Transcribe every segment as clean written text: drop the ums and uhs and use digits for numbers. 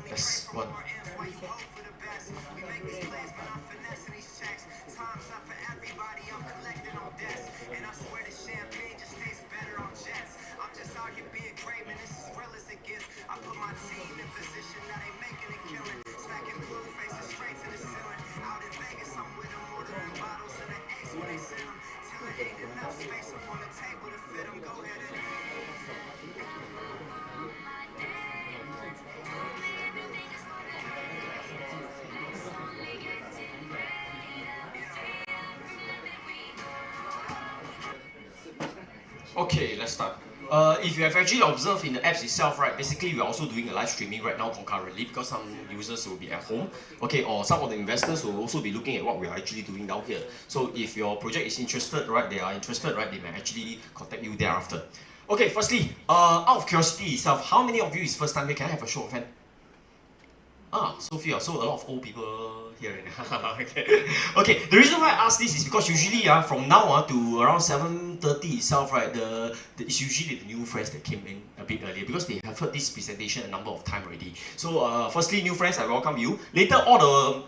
Yes, one. Okay, let's start. If you have actually observed in the apps itself, right, basically we're also doing a live streaming right now concurrently because some users will be at home, okay, or some of the investors will also be looking at what we are actually doing down here. So if your project is interested, right, they are interested, right, they may actually contact you thereafter. Okay, firstly, out of curiosity itself, how many of you is first time here? Can I have a show of hand? Ah, so few. So a lot of old people here. Okay. Okay. The reason why I ask this is because usually from now to around 7:30 itself, right, it's usually the new friends that came in a bit earlier because they have heard this presentation a number of times already. So firstly, new friends, I welcome you. Later, all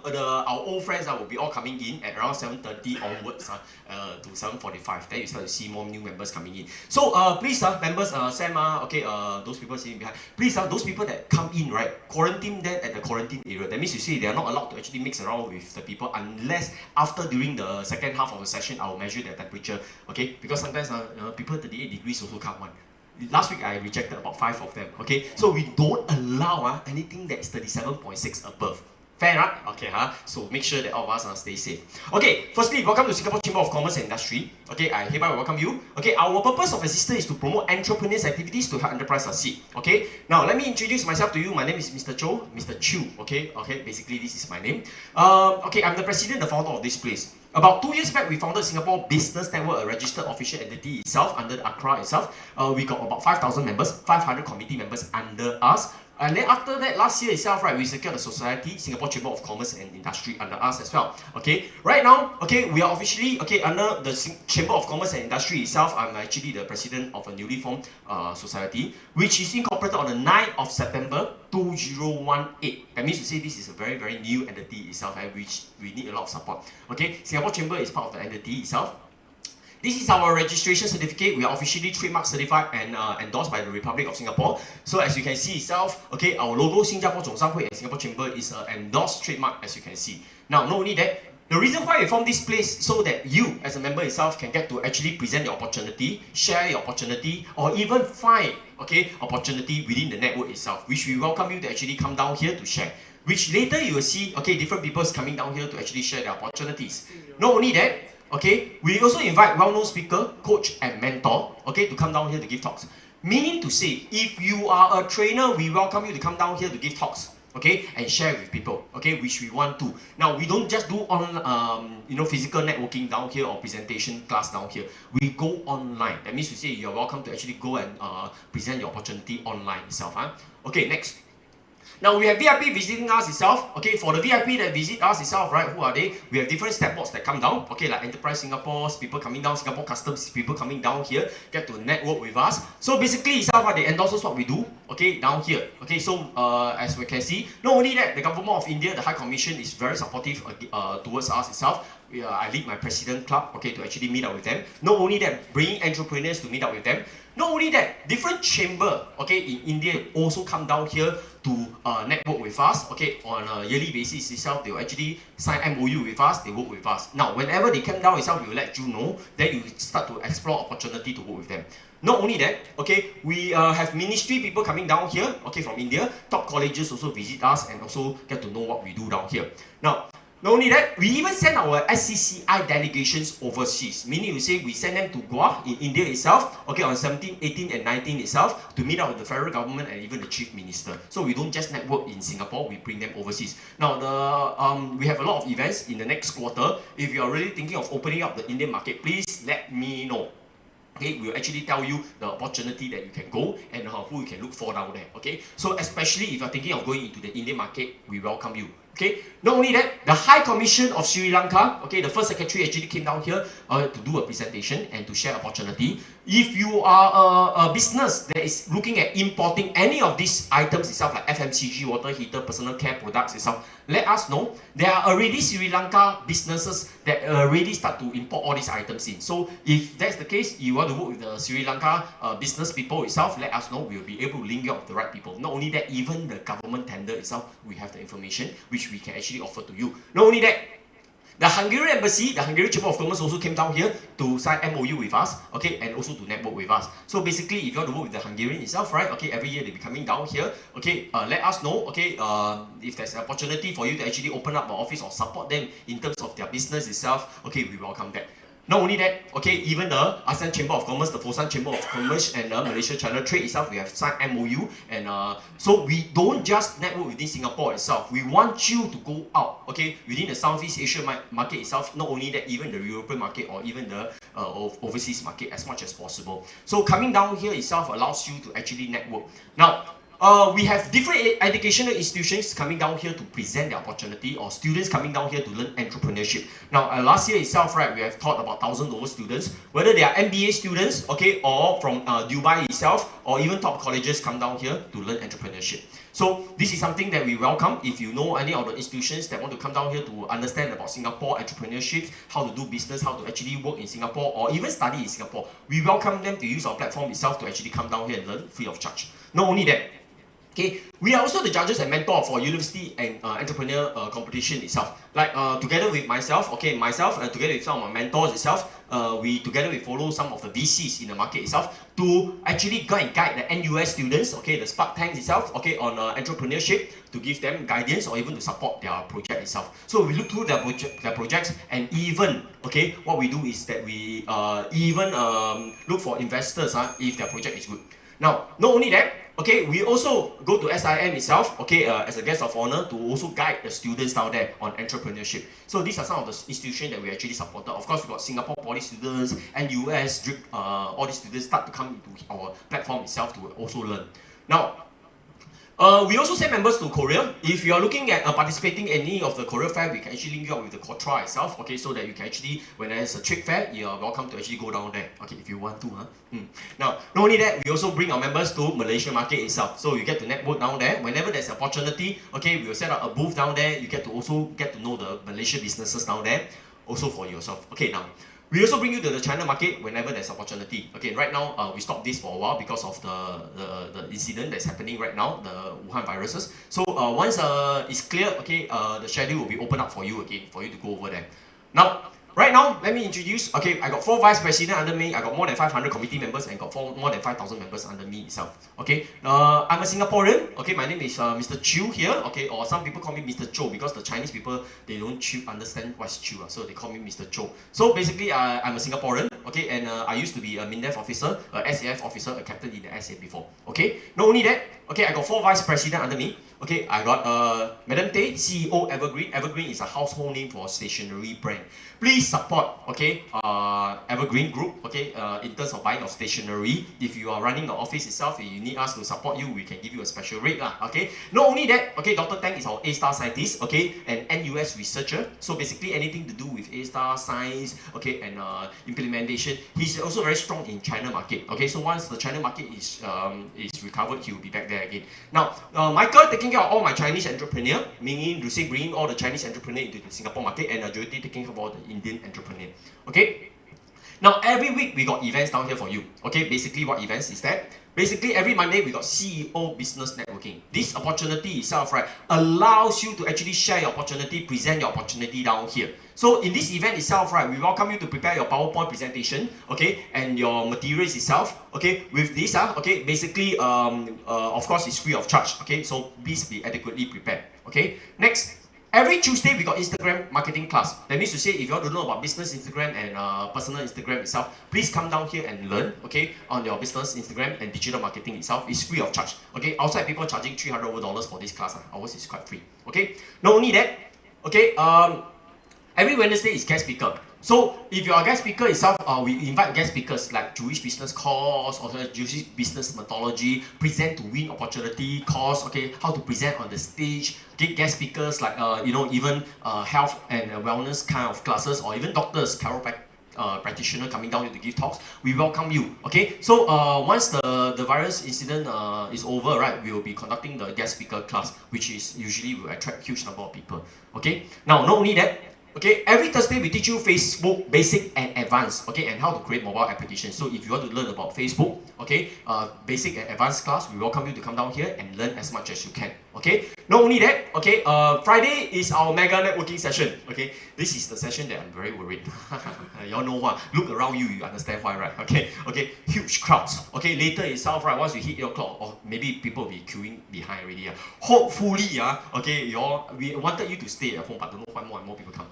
our old friends will be all coming in at around 7:30 onwards to 7:45. Then you start to see more new members coming in. So please, members, Sam, okay, those people sitting behind, please, those people that come in, right, quarantine them at the quarantine area. That means you see they are not allowed to actually mix around with the people unless after during the second half of the session I will measure their temperature. Okay, because sometimes people 38 degrees also come one. Last week I rejected about 5 of them. Okay, so we don't allow anything that is 37.6 above. Fair, right? Okay, so make sure that all of us stay safe. Okay, firstly, welcome to Singapore Chamber of Commerce and Industry. Okay, I hereby welcome you. Okay, our purpose of assistance is to promote entrepreneurs' activities to help enterprise succeed. Okay, now let me introduce myself to you. My name is Mr. Cho, Mr. Chu. Okay, basically this is my name. Okay, I'm the president, the founder of this place. About 2 years back, we founded Singapore Business Network, a registered official entity itself, under the ACRA itself. We got about 5,000 members, 500 committee members under us. And then after that, last year itself, right, we secured the society, Singapore Chamber of Commerce and Industry under us as well. Okay, right now, okay, we are officially, okay, under the Chamber of Commerce and Industry itself. I'm actually the president of a newly formed society, which is incorporated on the 9th of September 2018. That means to say this is a very, very new entity itself, and which we need a lot of support. Okay, Singapore Chamber is part of the entity itself. This is our registration certificate. We are officially trademark certified and endorsed by the Republic of Singapore. So as you can see itself, okay, our logo, 新加坡总商会 and Singapore Chamber is an endorsed trademark, as you can see. Now, not only that, the reason why we formed this place so that you, as a member itself, can get to actually present your opportunity, share your opportunity, or even find, okay, opportunity within the network itself, which we welcome you to actually come down here to share. Which later you will see, okay, different people coming down here to actually share their opportunities. Not only that, okay, we also invite well-known speaker, coach, and mentor, okay, to come down here to give talks. Meaning to say, if you are a trainer, we welcome you to come down here to give talks, okay, and share with people, okay, which we want to. Now, we don't just do on, physical networking down here or presentation class down here. We go online. That means to say you're welcome to actually go and present your opportunity online itself. Okay, next. Now we have VIP visiting us itself. Okay, for the VIP that visit us itself, right? Who are they? We have different step boards that come down. Okay, like Enterprise Singapore, people coming down, Singapore Customs, people coming down here, get to network with us. So basically, itself, they endorse what we do. Okay, down here. Okay, so as we can see, not only that, the government of India, the High Commission, is very supportive towards us itself. I lead my president club, okay, to actually meet up with them. Not only that, bringing entrepreneurs to meet up with them. Not only that, different chamber, okay, in India also come down here to network with us, okay, on a yearly basis itself. They will actually sign MOU with us, they work with us. Now, whenever they come down itself, we will let you know, then you start to explore opportunity to work with them. Not only that, okay, we have ministry people coming down here, okay, from India. Top colleges also visit us and also get to know what we do down here. Now, not only that, we even send our SCCI delegations overseas. Meaning, we say we send them to Goa in India itself, okay, on 17, 18, and 19 itself, to meet up with the federal government and even the chief minister. So we don't just network in Singapore, we bring them overseas. Now, we have a lot of events in the next quarter. If you are really thinking of opening up the Indian market, please let me know. Okay, we'll actually tell you the opportunity that you can go and who you can look for down there. Okay, so especially if you're thinking of going into the Indian market, we welcome you. Okay, not only that, the High Commission of Sri Lanka, okay, the first secretary actually came down here to do a presentation and to share opportunity. If you are a business that is looking at importing any of these items itself, like FMCG, water heater, personal care products itself, let us know. There are already Sri Lanka businesses that already start to import all these items in. So if that's the case, you want to work with the Sri Lanka business people itself, let us know. We will be able to link you up with the right people. Not only that, even the government tender itself, we have the information which we can actually offer to you. Not only that, the Hungarian embassy, the Hungarian Chamber of Commerce also came down here to sign MOU with us, okay, and also to network with us. So basically, if you want to work with the Hungarian itself, right, okay, every year they'll be coming down here, okay, let us know, okay, if there's an opportunity for you to actually open up an office or support them in terms of their business itself, okay, we welcome that. Not only that, okay, even the ASEAN Chamber of Commerce, the Fosan Chamber of Commerce, and the Malaysia China Trade itself, we have signed MOU, and so we don't just network within Singapore itself. We want you to go out, okay, within the Southeast Asia market itself. Not only that, even the European market or even the overseas market as much as possible. So coming down here itself allows you to actually network. Now, we have different educational institutions coming down here to present the opportunity, or students coming down here to learn entrepreneurship. Now, last year itself, right, we have taught about 1,000 over students, whether they are MBA students, okay, or from Dubai itself, or even top colleges come down here to learn entrepreneurship. So this is something that we welcome. If you know any of the institutions that want to come down here to understand about Singapore entrepreneurship, how to do business, how to actually work in Singapore, or even study in Singapore, we welcome them to use our platform itself to actually come down here and learn free of charge. Not only that, okay, we are also the judges and mentor for university and entrepreneur competition itself. Like together with myself, okay, together with some of my mentors itself, we together follow some of the VCs in the market itself to actually go and guide the NUS students, okay, the Spark Tanks itself, okay, on entrepreneurship, to give them guidance or even to support their project itself. So we look through their projects, and even, okay, what we do is that we even look for investors if their project is good. Now, not only that, okay, we also go to SIM itself, okay, as a guest of honor to also guide the students down there on entrepreneurship. So these are some of the institutions that we actually supported. Of course, we got Singapore Poly students, NUS, all these students start to come into our platform itself to also learn. Now, we also send members to Korea. If you are looking at participating in any of the Korea fair, we can actually link you up with the Kotra itself, okay, so that you can actually, when there's a trade fair, you are welcome to actually go down there, okay, if you want to. Now, not only that, we also bring our members to Malaysia market itself, so you get to network down there. Whenever there's an opportunity, okay, we will set up a booth down there. You get to also get to know the Malaysia businesses down there, also for yourself. Okay, now, we also bring you to the China market whenever there's opportunity. Okay, right now we stopped this for a while because of the incident that's happening right now, the Wuhan viruses. So once it's clear, okay, the schedule will be open up for you again, for you to go over there. Now, right now, let me introduce, okay, I got 4 vice presidents under me, I got more than 500 committee members, and got more than 5,000 members under me itself. Okay, I'm a Singaporean, okay, my name is Mr. Chew here, okay, or some people call me Mr. Cho, because the Chinese people, they don't understand what's Chew, so they call me Mr. Cho. So basically, I'm a Singaporean, okay, and I used to be a MINDEF officer, a SAF officer, a captain in the SA before, okay. Not only that, okay, I got 4 vice presidents under me. Okay, I got Madam Tay, CEO Evergreen. Evergreen is a household name for a stationery brand. Please support, okay, Evergreen Group, okay, in terms of buying of stationery. If you are running an office itself, if you need us to support you, we can give you a special rate, okay. Not only that, okay, Dr. Tang is our A-star scientist, okay, and NUS researcher. So basically anything to do with A-star science, okay, and implementation. He's also very strong in China market, okay. So once the China market is recovered, he will be back there again. Now, Michael taking care of all my Chinese entrepreneur, meaning to say bringing all the Chinese entrepreneur into the Singapore market, and Jyoti taking care of all the Indian entrepreneur. Okay. Now every week we got events down here for you. Okay, basically what events is that? Basically every Monday we got CEO business networking. This opportunity itself, right, allows you to actually share your opportunity, present your opportunity down here. So in this event itself, right, we welcome you to prepare your PowerPoint presentation, okay, and your materials itself, okay. With this, okay, basically, of course, it's free of charge, okay. So please be adequately prepared, okay. Next. Every Tuesday, we got Instagram marketing class. That means to say, if you want to know about business Instagram and personal Instagram itself, please come down here and learn, okay, on your business Instagram and digital marketing itself. It's free of charge, okay. Outside, people charging $300 over for this class. Ours is quite free, okay. Not only that, okay, every Wednesday is guest speaker. So if you're a guest speaker itself, we invite guest speakers like Jewish business course, or Jewish business methodology, present to win opportunity course, okay, how to present on the stage, okay, guest speakers like even health and wellness kind of classes, or even doctors, practitioner coming down here to give talks. We welcome you. Okay, so once the virus incident is over, right, we will be conducting the guest speaker class, which is usually will attract huge number of people. Okay, now not only that. Okay, every Thursday we teach you Facebook basic and advanced, okay, and how to create mobile applications. So if you want to learn about Facebook, okay, basic and advanced class, we welcome you to come down here and learn as much as you can. Okay, not only that, okay, Friday is our mega networking session. Okay, this is the session that I'm very worried. Y'all know what? Look around you, you understand why, right? Okay, huge crowds. Okay, later itself, right, once you hit your clock, or maybe people will be queuing behind already. Hopefully, okay, we wanted you to stay at home, but don't know why more and more people come.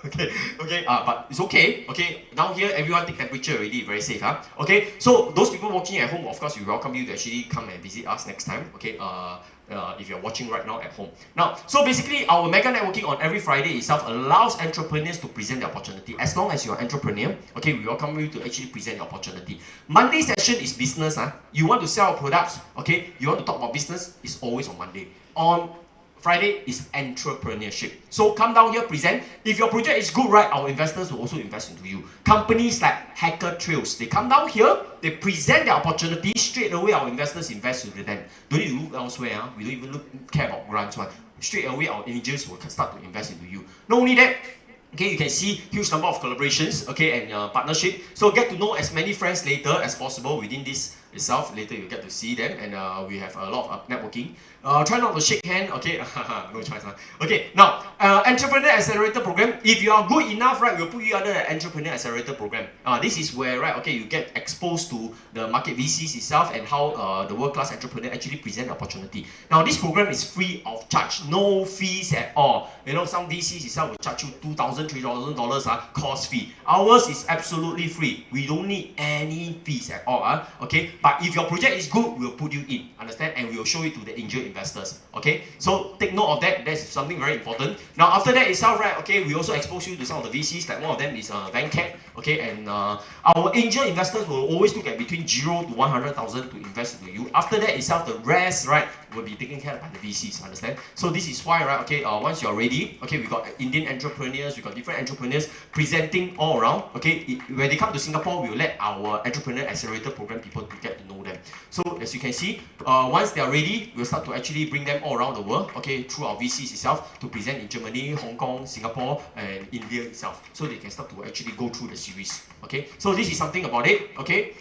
But it's okay. Okay, down here everyone take temperature already, very safe, Okay, so those people watching at home, of course, we welcome you to actually come and visit us next time. Okay, if you're watching right now at home. Now, so basically, our mega networking on every Friday itself allows entrepreneurs to present their opportunity. As long as you're an entrepreneur, okay, we welcome you to actually present your opportunity. Monday session is business. You want to sell products, okay, you want to talk about business, it's always on Monday. On Friday is entrepreneurship. So come down here, present. If your project is good, right, our investors will also invest into you. Companies like Hacker Trails, they come down here, they present their opportunity, straight away our investors invest into them. Don't need to look elsewhere, we don't even care about grants. Straight away our angels will start to invest into you. Not only that, okay, you can see huge number of collaborations, okay, and partnership. So get to know as many friends later as possible within this itself. Later you get to see them, and we have a lot of networking. Try not to shake hand, okay? No choice. Okay, now Entrepreneur Accelerator Program. If you are good enough, right, we'll put you under the Entrepreneur Accelerator Program. This is where, right, okay, you get exposed to the market VCs itself and how the world-class entrepreneur actually present the opportunity. Now, this program is free of charge, no fees at all. You know, some VCs itself will charge you $2,000, $3,000 course fee. Ours is absolutely free. We don't need any fees at all. Okay, but if your project is good, we'll put you in, understand? And we'll show it to the angel investors. Okay, so take note of that. That's something very important. Now, after that itself, right, okay, we also expose you to some of the VCs, like one of them is Vancat, okay, and our angel investors will always look at between 0 to 100,000 to invest into you. After that itself, the rest, right, will be taken care of by the VCs, understand? So this is why, right, okay, once you're ready, okay, we got Indian entrepreneurs, we got different entrepreneurs presenting all around, okay, when they come to Singapore, we'll let our Entrepreneur Accelerator Program people to get to know them. So as you can see, once they are ready, we'll start to actually bring them all around the world, okay, through our VCs itself to present in Germany, Hong Kong, Singapore, and India itself, so they can start to actually go through the series, okay. So this is something about it, okay.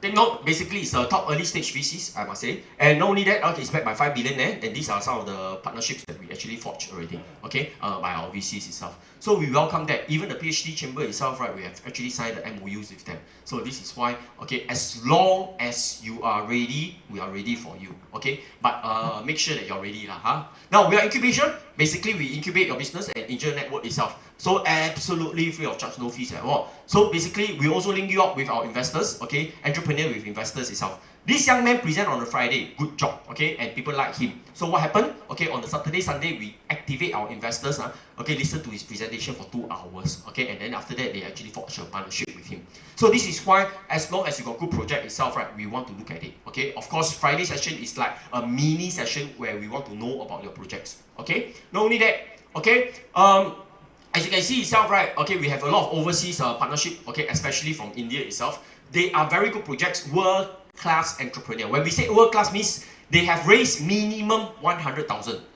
Take note, basically it's a top early stage VCs, I must say. And not only that, okay, it's backed by 5 billion there, and these are some of the partnerships that we actually forged already, okay, by our VCs itself. So we welcome that. Even the PhD chamber itself, right, we have actually signed the MOUs with them. So this is why, okay, as long as you are ready, we are ready for you, okay. But make sure that you're ready, huh? Now we are incubation. Basically, we incubate your business and angel network itself. So absolutely free of charge, no fees at all. So basically, we also link you up with our investors, okay, entrepreneur with investors itself. This young man present on a Friday, good job, okay, and people like him. So what happened? Okay, on the Saturday, Sunday, we activate our investors, okay, listen to his presentation for 2 hours, okay, and then after that, they actually forge a partnership with him. So this is why, as long as you got good project itself, right, we want to look at it, okay. Of course, Friday session is like a mini session where we want to know about your projects, okay. Not only that, okay, as you can see itself, right, okay, we have a lot of overseas partnership, okay, especially from India itself. They are very good projects, world-class entrepreneur. When we say world-class means they have raised minimum $100,000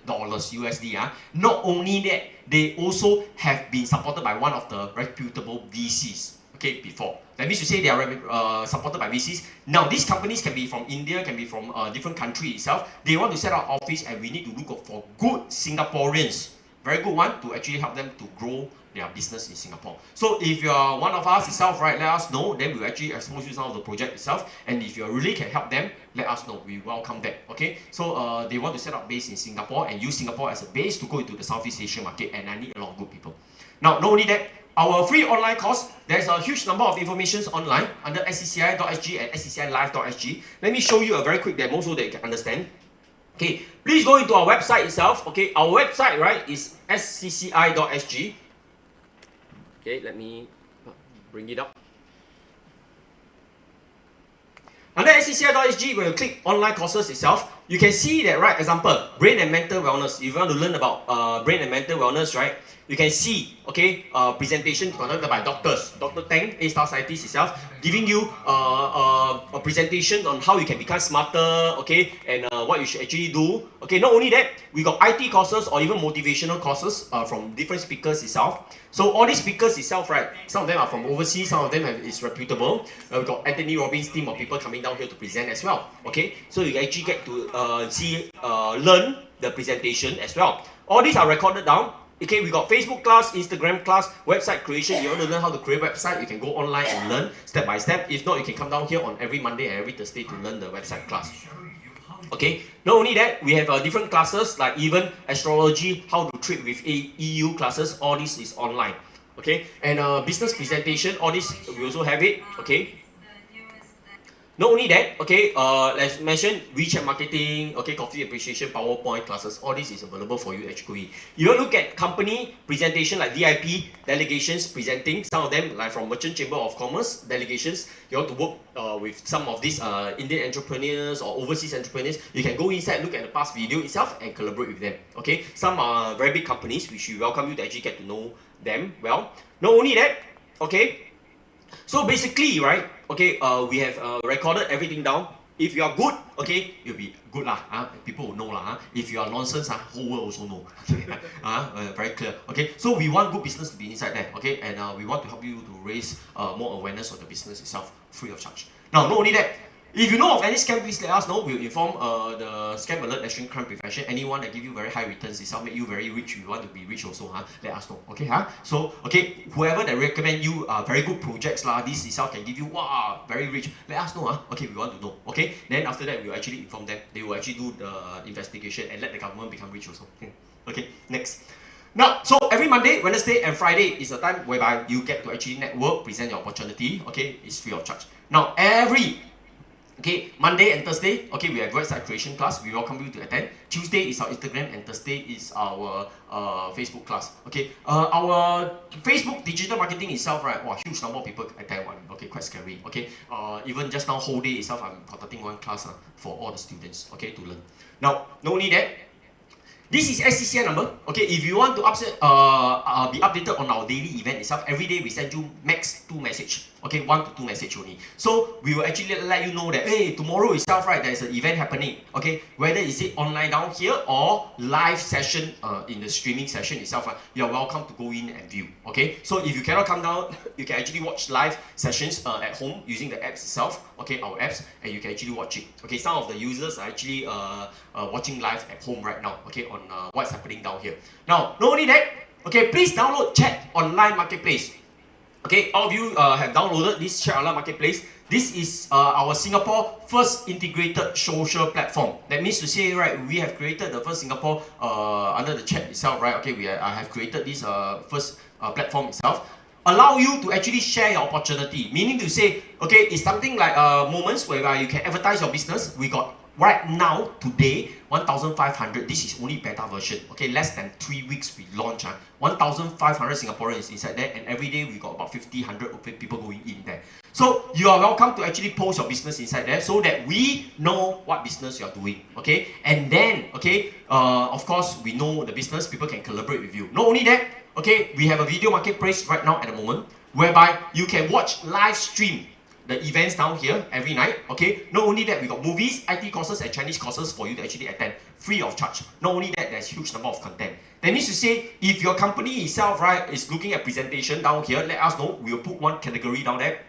USD. Not only that, they also have been supported by one of the reputable VCs, okay, before. That means to say they are supported by VCs. Now, these companies can be from India, can be from a different country itself. They want to set up office, and we need to look for good Singaporeans, very good one, to actually help them to grow their business in Singapore. So if you are one of us itself, right, let us know. Then we'll actually expose you some of the project itself. And if you really can help them, let us know. We welcome that. Okay. So they want to set up base in Singapore and use Singapore as a base to go into the Southeast Asia market. And I need a lot of good people. Now, not only that, our free online course, there's a huge number of information online under scci.sg and sccilive.sg. Let me show you a very quick demo so that you can understand. Okay, please go into our website itself. Okay, our website, right, is scci.sg. Okay, let me bring it up. Under SCCI.sg, when you click online courses itself, you can see that, right, example, brain and mental wellness. If you want to learn about brain and mental wellness, right, you can see, okay, presentation conducted by doctors. Dr. Tang, A-star scientist itself, giving you a presentation on how you can become smarter, okay, and what you should actually do. Okay, not only that, we got IT courses or even motivational courses from different speakers itself. So all these speakers itself, right, some of them are from overseas, some of them is reputable. We got Anthony Robbins' team of people coming down here to present as well. Okay, so you actually get to learn the presentation as well. All these are recorded down. Okay, we got Facebook class, Instagram class, website creation. You want to learn how to create a website, you can go online and learn step by step. If not, you can come down here on every Monday and every Thursday to learn the website class. Okay, not only that, we have different classes like even astrology, how to trade with EU classes. All this is online. Okay, and business presentation, all this we also have it. Okay. Not only that, okay, as mentioned, WeChat marketing, okay, coffee appreciation, PowerPoint classes, all this is available for you at HKOE. You look at company presentation like VIP delegations presenting, some of them like from Merchant Chamber of Commerce delegations. You want to work with some of these Indian entrepreneurs or overseas entrepreneurs, you can go inside, look at the past video itself and collaborate with them. Okay, some are very big companies which we welcome you to actually get to know them well. Not only that, okay, so basically, right, okay, we have recorded everything down. If you are good, okay, you'll be good lah. People will know lah. If you are nonsense, whole world also know. Very clear. Okay, so we want good business to be inside there. Okay, and we want to help you to raise more awareness of the business itself, free of charge. Now, not only that, if you know of any scam, please let us know. We'll inform the Scam Alert National Crime Prevention. Anyone that give you very high returns itself, make you very rich. You want to be rich also, let us know. Okay, So, okay, whoever that recommend you very good projects this itself can give you very rich. Let us know. Okay, we want to know. Okay, then after that we'll actually inform them. They will actually do the investigation and let the government become rich also. Okay, next. Now, so every Monday, Wednesday, and Friday is a time whereby you get to actually network, present your opportunity. Okay, it's free of charge. Now, Monday and Thursday, okay, we have website creation class. We welcome you to attend. Tuesday is our Instagram and Thursday is our Facebook class. Okay, our Facebook digital marketing itself, right? Huge number of people attend one. Okay, quite scary. Okay, even just now whole day itself, I'm conducting one class for all the students. Okay, to learn. Now, not only that, this is SCCI number. Okay, if you want to be updated on our daily event itself, every day we send you max 2 message. Okay, 1 to 2 message only. So we will actually let you know that, hey, tomorrow itself, right, there's an event happening. Okay, whether is it online down here or live session in the streaming session itself, you're welcome to go in and view. Okay, so if you cannot come down, you can actually watch live sessions at home using the apps itself. Okay, our apps, and you can actually watch it. Okay, some of the users are actually watching live at home right now. Okay, on what's happening down here. Now, not only that, okay, please download Chat Online Marketplace. Okay, all of you have downloaded this Chat Online Marketplace. This is our Singapore first integrated social platform. That means to say, right, we have created the first Singapore under the chat itself, right? Okay, I have created this first platform itself. Allow you to actually share your opportunity. Meaning to say, okay, it's something like moments whereby you can advertise your business. We got right now, today, 1,500. This is only beta version. Okay, less than 3 weeks we launch. 1,500 Singaporeans inside there, and every day we got about 50, 100 people going in there. So you are welcome to actually post your business inside there so that we know what business you are doing. Okay, and then of course we know the business, people can collaborate with you. Not only that, okay, we have a video marketplace right now at the moment whereby you can watch live stream the events down here every night. Okay, not only that, we got movies, IT courses, and Chinese courses for you to actually attend free of charge. Not only that, there's huge number of content. That means to say, if your company itself, right, is looking at presentation down here, let us know. We'll put one category down there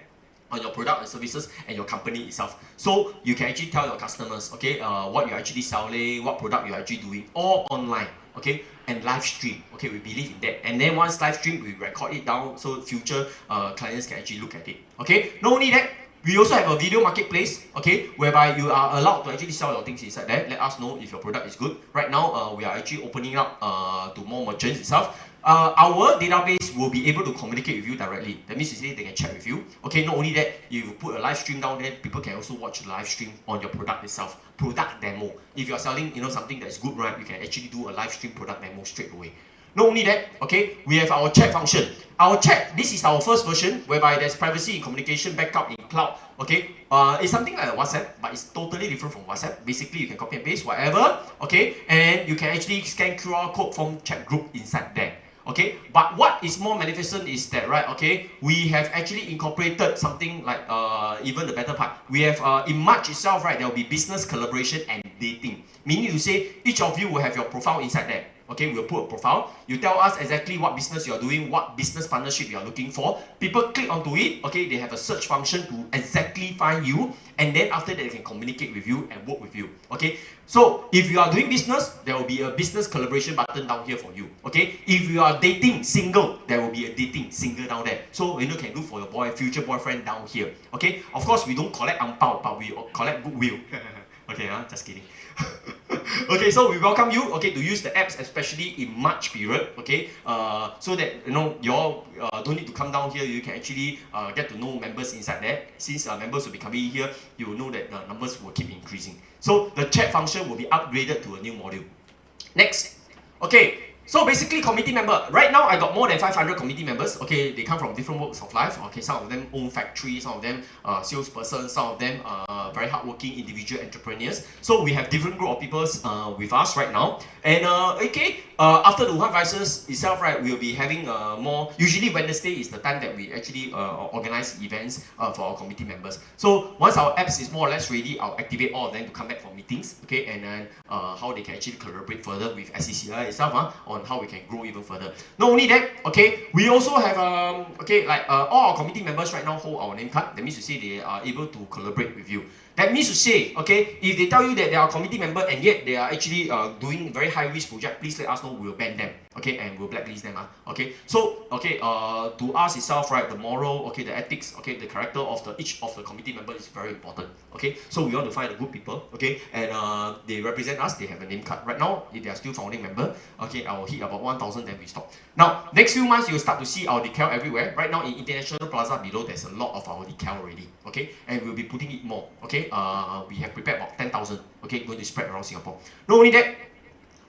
on your product and services and your company itself. So you can actually tell your customers, okay, what you're actually selling, what product you're actually doing, all online. Okay, and live stream. Okay, we believe in that. And then once live stream, we record it down so future clients can actually look at it. Okay, not only that, we also have a video marketplace, okay, whereby you are allowed to actually sell your things inside there. Let us know if your product is good. Right now, we are actually opening up to more merchants itself. Our database will be able to communicate with you directly. That means to say they can chat with you. Okay, not only that, you put a live stream down there, people can also watch the live stream on your product itself. Product demo. If you are selling, something that's good, right, you can actually do a live stream product demo straight away. Not only that, okay, we have our chat function. Our chat, this is our first version whereby there's privacy in communication, backup in cloud. Okay, it's something like a WhatsApp, but it's totally different from WhatsApp. Basically, you can copy and paste whatever, okay, and you can actually scan QR code from chat group inside there. Okay, but what is more magnificent is that, right, okay, we have actually incorporated something like even the better part. We have in March itself, right, there will be business collaboration and dating. Meaning to say each of you will have your profile inside there. Okay, we'll put a profile. You tell us exactly what business you're doing, what business partnership you're looking for. People click onto it, okay, they have a search function to exactly find you, and then after that they can communicate with you and work with you. Okay, so if you are doing business, there will be a business collaboration button down here for you. Okay, if you are dating single, there will be a dating single down there. So you can look for your future boyfriend down here. Okay, of course we don't collect ang pao, but we collect goodwill. Okay, just kidding. Okay, so we welcome you, okay, to use the apps, especially in March period, okay, so that you all don't need to come down here. You can actually get to know members inside there. Since members will be coming here, you will know that the numbers will keep increasing. So the chat function will be upgraded to a new module. Next, okay. So basically, committee member. Right now, I got more than 500 committee members. Okay, they come from different walks of life. Okay, some of them own factories, some of them salespersons, some of them very hardworking individual entrepreneurs. So we have different group of people with us right now. And after the Wuhan Vices itself, right, we'll be having more. Usually Wednesday is the time that we actually organize events for our committee members. So once our apps is more or less ready, I'll activate all of them to come back for meetings. Okay, and then how they can actually collaborate further with SCCI itself on how we can grow even further. Not only that, okay, we also have all our committee members right now hold our name card. That means to say they are able to collaborate with you. That means to say, okay, if they tell you that they are a committee member and yet they are actually doing very high risk project, please let us know. We'll ban them, okay, and we'll blacklist them. Okay, so to us itself, right, the moral, okay, the ethics, okay, the character of each of the committee member is very important. Okay, so we want to find a good people, okay, and they represent us. They have a name card. Right now, if they are still founding member, okay, I will hit about 1,000, then we stop. Now, next few months, you'll start to see our decal everywhere. Right now, in International Plaza below, there's a lot of our decal already, okay, and we'll be putting it more, okay. We have prepared about 10,000, okay, going to spread around Singapore. Not only that,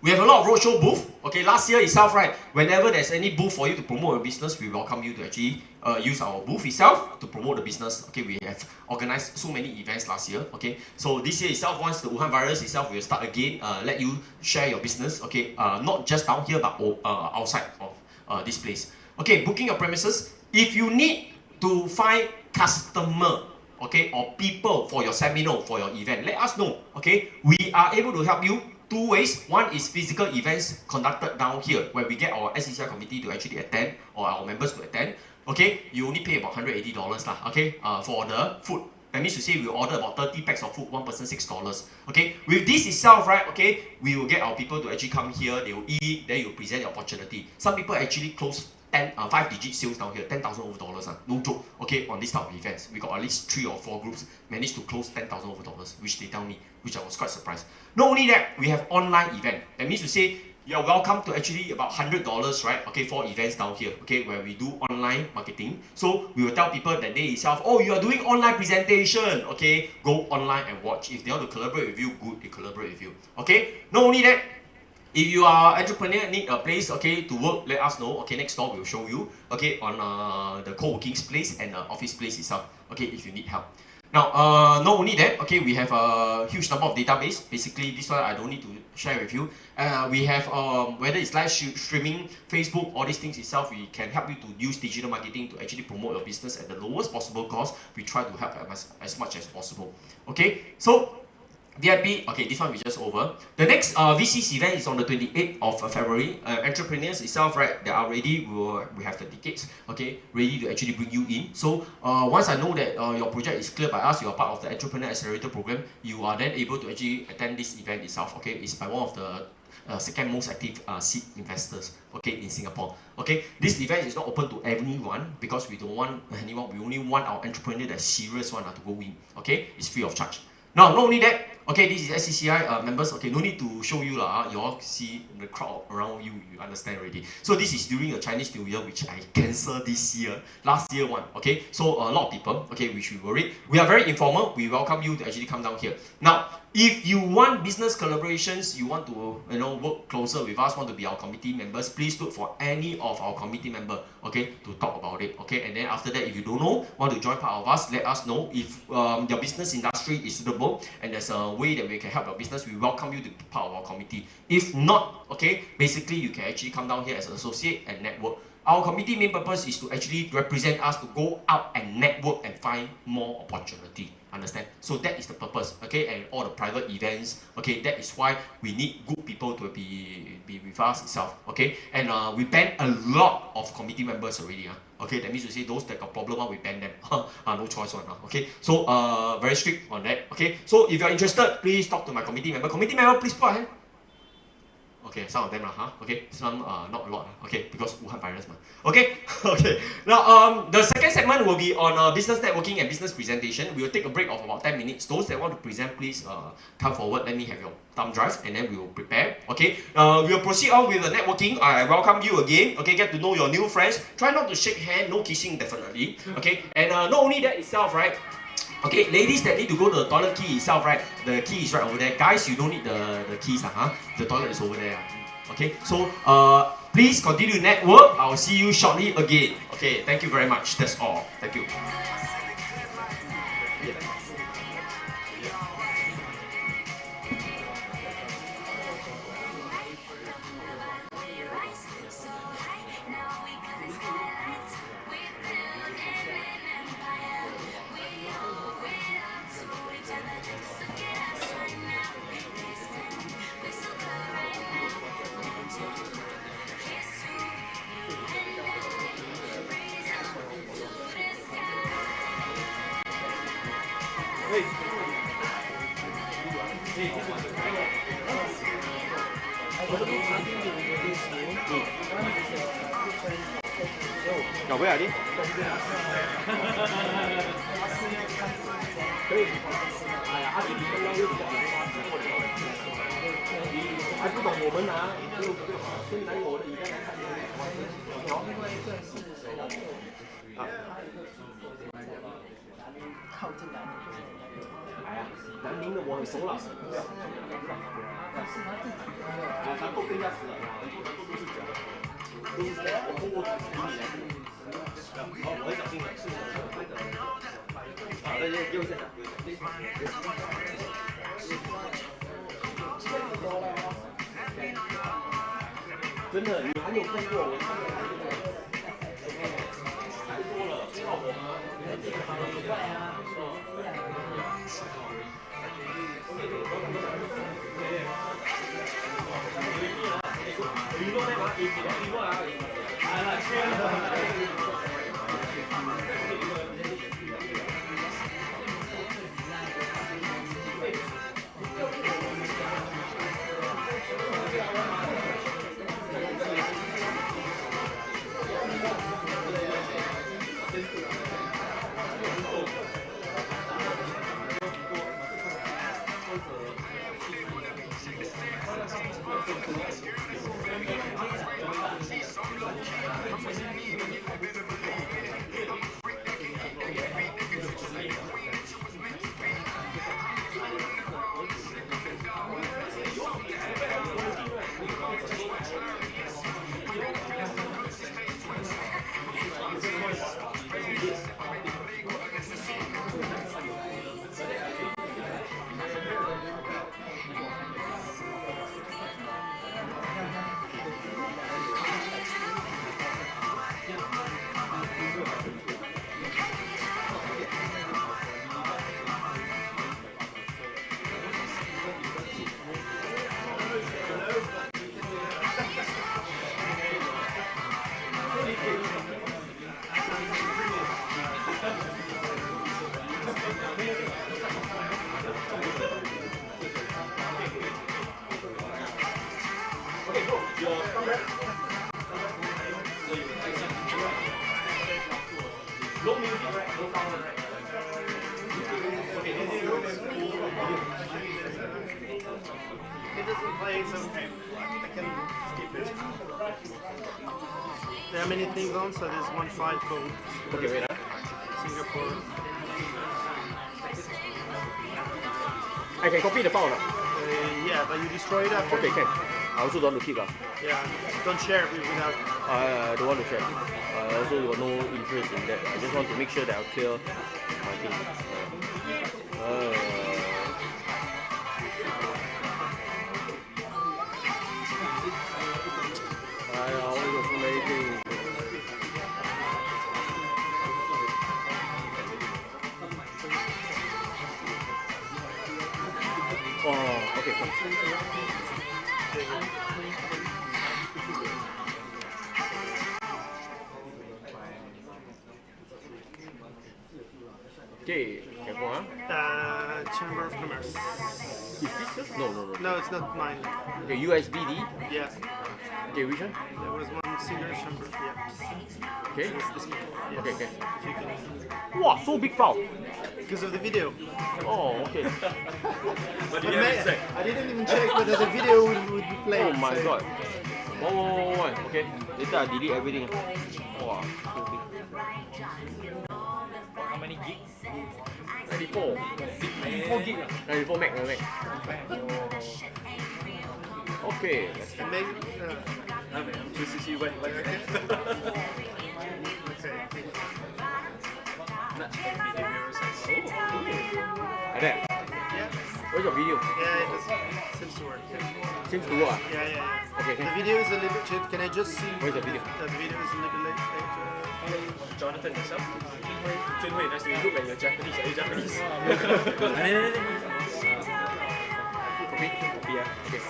we have a lot of roadshow booth. Okay, last year itself, right, whenever there's any booth for you to promote your business, we welcome you to actually use our booth itself to promote the business. Okay, we have organized so many events last year. Okay, so this year itself, once the Wuhan virus itself will start again, let you share your business. Okay, not just down here, but outside of this place. Okay, booking your premises. If you need to find customer, okay, or people for your seminar, for your event, let us know. Okay, we are able to help you two ways. One is physical events conducted down here, where we get our SCCI committee to actually attend, or our members to attend. Okay, you only pay about $180 lah, okay, for the food. That means to say we order about 30 packs of food, one person $6. Okay, with this itself, right, okay, we will get our people to actually come here, they will eat, then you present your opportunity. Some people actually close 5-digit sales down here, $10,000 over, no joke, okay, on this type of events. We got at least 3 or 4 groups managed to close $10,000 over, which they tell me, which I was quite surprised. Not only that, we have online event. That means to say, you're welcome to actually about $100, right, okay, for events down here, okay, where we do online marketing. So we will tell people that day itself, oh, you are doing online presentation, okay, go online and watch. If they want to collaborate with you, good, they collaborate with you, okay. Not only that, if you are an entrepreneur, need a place, okay, to work, let us know. Okay, next door we'll show you, okay, on the co-working space and office place itself, okay, if you need help. Now, not only that, okay, we have a huge number of database. Basically, this one I don't need to share with you. We have, whether it's live streaming, Facebook, all these things itself, we can help you to use digital marketing to actually promote your business at the lowest possible cost. We try to help as much as possible. Okay, so VIP, okay, this one we just over. The next VC's event is on the 28th of February. Entrepreneurs itself, right, they are ready. We have the tickets, okay, ready to actually bring you in. So once I know that your project is cleared by us, you are part of the Entrepreneur Accelerator program, you are then able to actually attend this event itself, okay. It's by one of the second most active seed investors, okay, in Singapore. Okay, this event is not open to everyone because we don't want anyone. We only want our entrepreneur, the serious one, to go in. Okay, it's free of charge. Now, not only that, okay, this is SCCI members. Okay, no need to show you lah. You all see the crowd around you, you understand already. So this is during the Chinese New Year, which I cancelled this year, last year one. Okay, so a lot of people, okay, which we worried. We are very informal. We welcome you to actually come down here. Now, If you want business collaborations, you want to work closer with us, want to be our committee members, please look for any of our committee member, okay, to talk about it, okay. And then after that, if you don't know, want to join part of us, let us know. If your business industry is suitable and there's a way that we can help your business, we welcome you to be part of our committee. If not, okay, basically you can actually come down here as an associate and network. Our committee main purpose is to actually represent us to go out and network and find more opportunity. Understand? So that is the purpose, okay? And all the private events, okay? That is why we need good people to be with us itself, okay? And we ban a lot of committee members already, okay? That means to say those that got problem, we ban them. No choice one, okay? So very strict on that, okay? So if you're interested, please talk to my committee member. Committee member, please put a hand. Okay, some of them okay, some not a lot, okay, because Wuhan virus okay, okay. Now the second segment will be on business networking and business presentation. We will take a break of about 10 minutes. Those that want to present, please come forward. Let me have your thumb drive, and then we will prepare. Okay, we will proceed on with the networking. I welcome you again. Okay, get to know your new friends. Try not to shake hand, no kissing definitely. Okay, and not only that itself, right? Okay, ladies that need to go to the toilet key itself, right? The key is right over there. Guys, you don't need the keys, The toilet is over there. Okay, so please continue to network. I will see you shortly again. Okay, thank you very much. That's all. Thank you. Rồi với đi. Ai不懂我们拿，就先来我的，你再来看靠近南宁。哎呀，南宁的我很熟了。是他自己。他都跟人家死了，很多都是假的，都是我通过比你来。我很小心的，是的，对的。那又在哪？真的，你还没有看过，我看过太多了，知道我吗？对啊。There are many things on, so there's one file called Singapore. I can copy the file now. Yeah, but you destroy it after. Okay, can. I also don't want to keep. Yeah, don't share it without. I don't want to share. I also got no interest in that. I just want to make sure that I clear my thing. I always got so many things. Oh, okay, cool. Okay, careful, huh? Chamber of Commerce. Is this yours? No. No, it's not mine. Okay, USBD. Yeah. Okay, which one? There was one single chamber. Yeah. Okay. This one. Yes. Okay. If you can. Wow, so big file. Because of the video. Oh, okay. But I didn't even check whether the video would be played. Oh my god. One. Okay. Later I delete everything. Wow, so big. How many gigs? 94. 4 gig. 94 meg. Okay. And maybe. SCCI went like that. Like that. Yeah. Where's your video? Yeah, it seems to work. Yeah. Seems to work. Yeah. Okay. The video is a little bit. Can I just see? Where's the video? The video is a little bit later. Jonathan yourself? Junhui, nice to meet you. Look like you're Japanese. Are you Japanese? Copy? Yeah. Okay.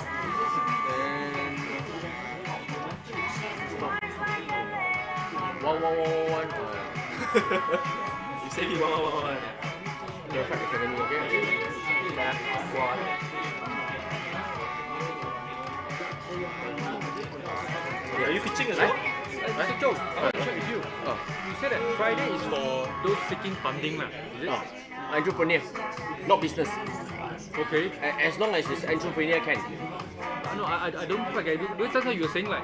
Then... One. You say me one. Perfect Academy, okay? Yeah. One. Are you pitching as well? Mr. Joe, I want to check with you. You said that Friday is for those seeking funding, is it? Entrepreneur, not business. Okay. As long as it's entrepreneur can. No, I don't quite get it. Because sometimes you were saying like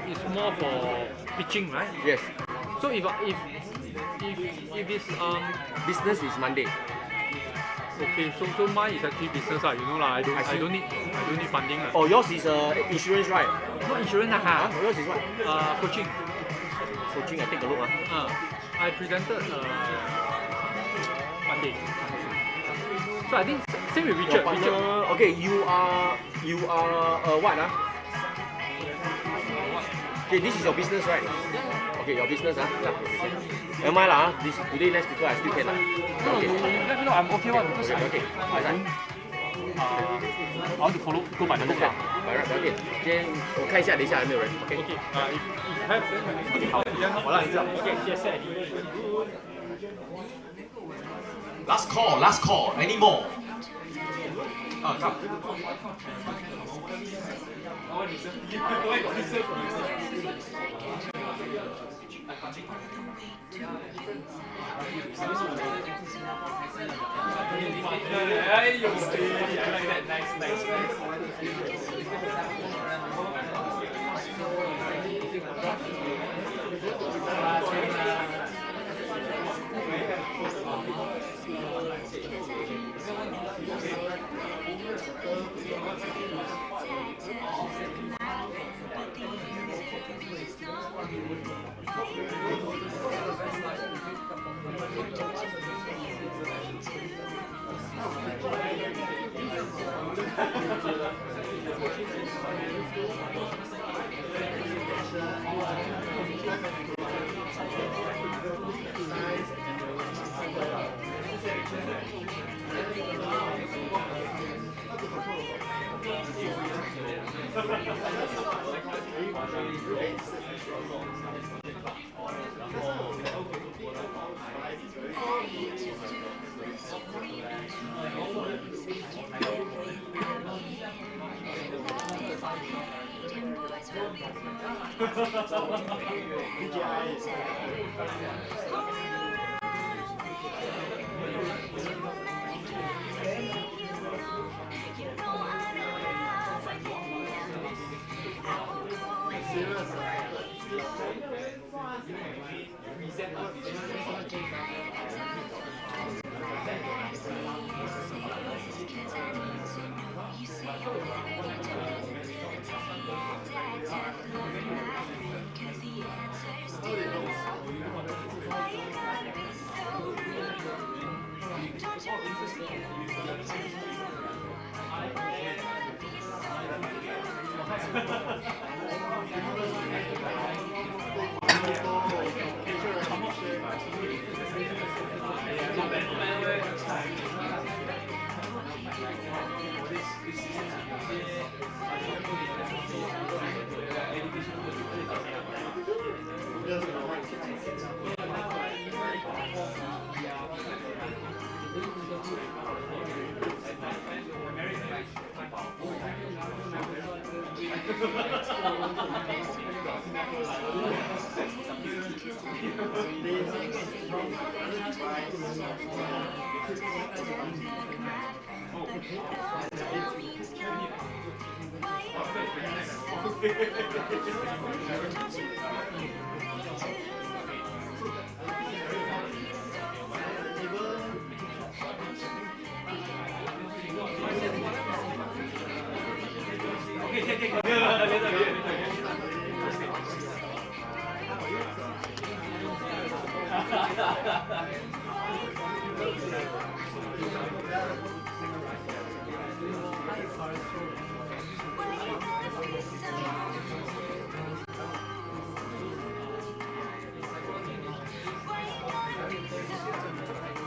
it's more for pitching, right? Yes. So if it's Business is Monday. okay, so mine is actually business you know I don't need funding Oh, yours is insurance, right? Not insurance Oh, yours is what? coaching. Coaching, I take a look. I presented Monday. So I think same with Richard. Okay, you are what? Okay, this is your business, right? Okay, your business, Okay. Never mind lah. Today next people I still can lah. No, you let me know. I'm okay because Okay. I want to follow go by the book lah. Okay. 先我看一下，等一下有没有人。Okay. Okay. If you have, then 好，我让你知道。Okay. 谢谢。Last call. Any more? Come.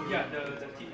Yeah, the key.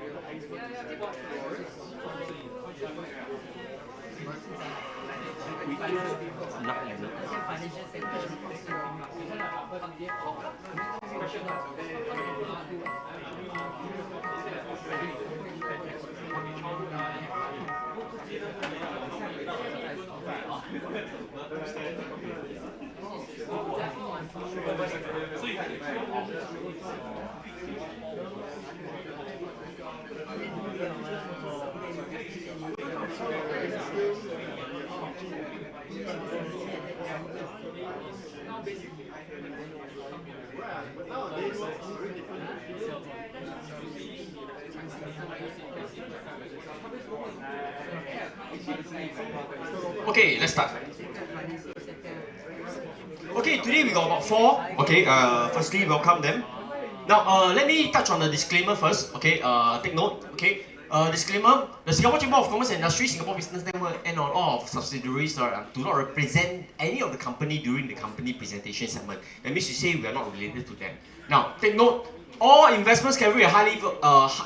Okay, let's start. Okay, today we got about 4. Okay, firstly, welcome them. Now, let me touch on the disclaimer first. Okay, take note. Okay, disclaimer: the Singapore Chamber of Commerce and Industry, Singapore Business Network, and all of subsidiaries do not represent any of the company during the company presentation segment. That means to say we are not related to them. Now, take note. All investments carry a high level,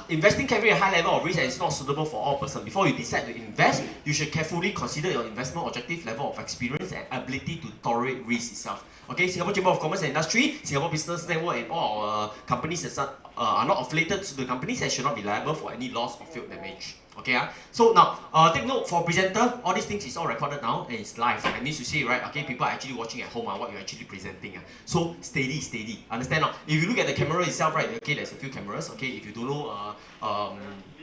investing carry a high level of risk and is not suitable for all persons. Before you decide to invest, you should carefully consider your investment objective, level of experience, and ability to tolerate risk itself. Okay, Singapore Chamber of Commerce and Industry, Singapore Business Network, and all our companies that are not affiliated to the companies and should not be liable for any loss or field damage. Okay, so now take note for presenter, all these things is all recorded now and it's live. That means to say, right, okay, people are actually watching at home what you're actually presenting. So steady, understand? If you look at the camera itself, right, okay, there's a few cameras. Okay, if you don't know,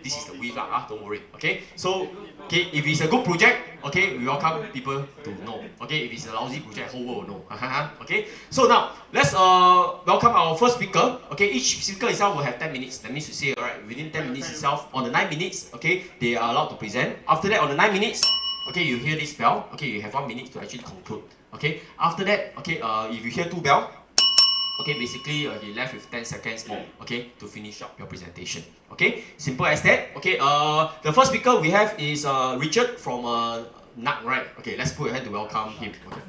this is the wave don't worry. Okay, so okay, if it's a good project, okay, we welcome people to know. Okay, if it's a lousy project, whole world will know. Okay, so now let's welcome our first speaker. Okay, each speaker itself will have 10 minutes. That means to say, alright, within 10 minutes itself, on the 9 minutes, okay, they are allowed to present. After that, on the 9 minutes, okay, you hear this bell. Okay, you have 1 minute to actually conclude. Okay, after that, okay, if you hear 2 bells, okay, basically you're left with 10 seconds more, okay, to finish up your presentation. Okay, simple as that. Okay, the first speaker we have is Richard from NAC, right? Okay, let's put a hand to welcome him. Okay.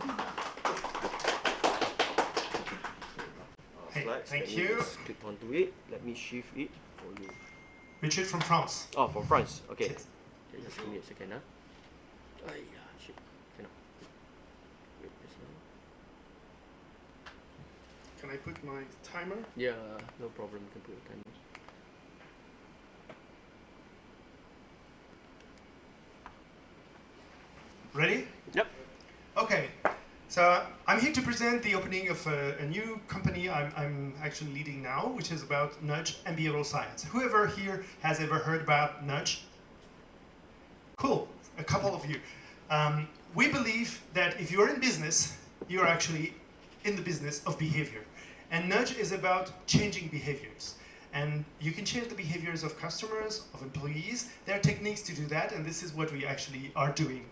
Hey, thank you. Click onto it. Let me shift it for you. Richard from France. Oh, from France. Okay. Yes. Okay, just give me a second. Shit. Cannot. Wait, just now. Can I put my timer? Yeah, no problem. You can put your timer. Ready? Yep. Okay. So I'm here to present the opening of a new company I'm actually leading now, which is about nudge and behavioral science. Whoever here has ever heard about nudge? Cool, a couple of you. We believe that if you're in business, you're actually in the business of behavior. And nudge is about changing behaviors. And you can change the behaviors of customers, of employees. There are techniques to do that, and this is what we actually are doing.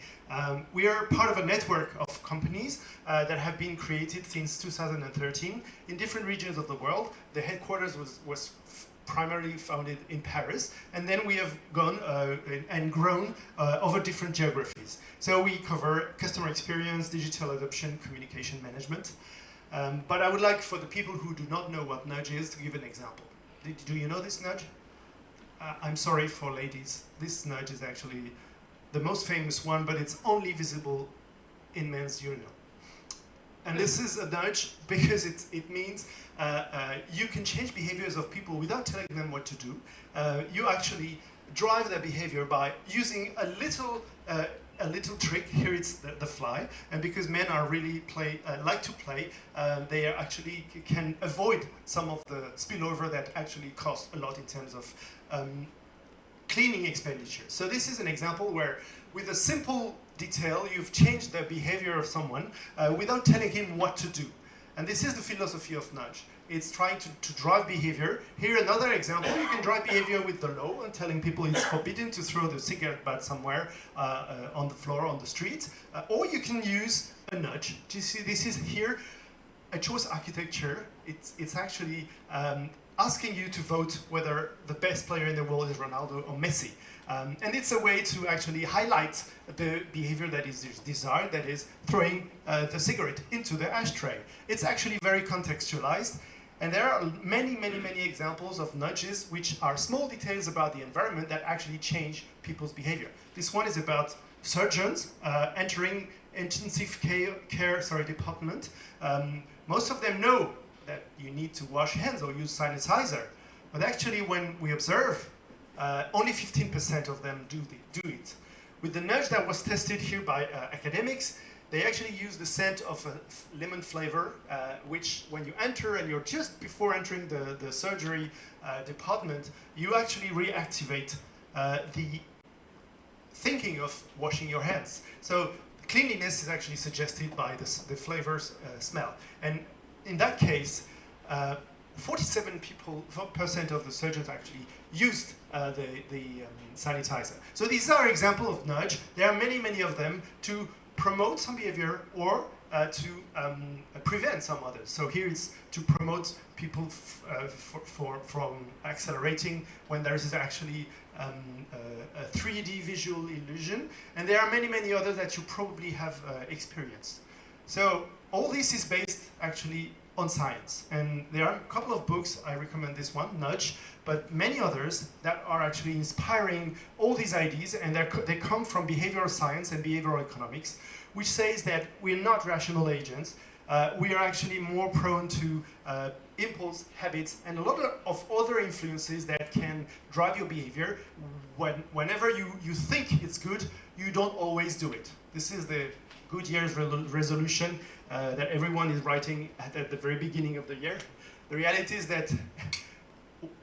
We are part of a network of companies that have been created since 2013 in different regions of the world. The headquarters was primarily founded in Paris, and then we have gone and grown over different geographies. So we cover customer experience, digital adoption, communication management. But I would like, for the people who do not know what nudge is, to give an example. Do you know this nudge? I'm sorry for ladies. This nudge is actually the most famous one, but it's only visible in men's urinal. And this is a nudge because it means you can change behaviors of people without telling them what to do. You actually drive their behavior by using a little trick. Here it's the fly, and because men are really like to play, they actually can avoid some of the spillover that actually cost a lot in terms of cleaning expenditure. So this is an example where, with a simple detail, you've changed the behavior of someone without telling him what to do. And this is the philosophy of nudge. It's trying to drive behavior. Here, another example, you can drive behavior with the law and telling people it's forbidden to throw the cigarette butt somewhere on the floor, on the street. Or you can use a nudge. Do you see, this is here, a choice architecture. It's actually asking you to vote whether the best player in the world is Ronaldo or Messi. And it's a way to actually highlight the behavior that is desired, that is throwing the cigarette into the ashtray. It's actually very contextualized. And there are many, many, many examples of nudges which are small details about the environment that actually change people's behavior. This one is about surgeons entering intensive care department. Most of them know that you need to wash hands or use sanitizer. But actually, when we observe, only 15% of them do it. With the nudge that was tested here by academics, they actually use the scent of a lemon flavor, which when you enter and you're just before entering the surgery department, you actually reactivate the thinking of washing your hands. So cleanliness is actually suggested by the flavor's smell. And in that case, 47% of the surgeons actually used the sanitizer. So these are examples of nudge. There are many, many of them to promote some behavior or to prevent some others. So here it's to promote people from accelerating when there is actually a 3D visual illusion. And there are many, many others that you probably have experienced. So all this is based actually on science. And there are a couple of books, I recommend this one, Nudge, but many others that are actually inspiring all these ideas, and they come from behavioral science and behavioral economics, which says that we're not rational agents. We are actually more prone to impulse, habits, and a lot of other influences that can drive your behavior. Whenever you think it's good, you don't always do it. This is the good year's resolution that everyone is writing at the very beginning of the year. The reality is that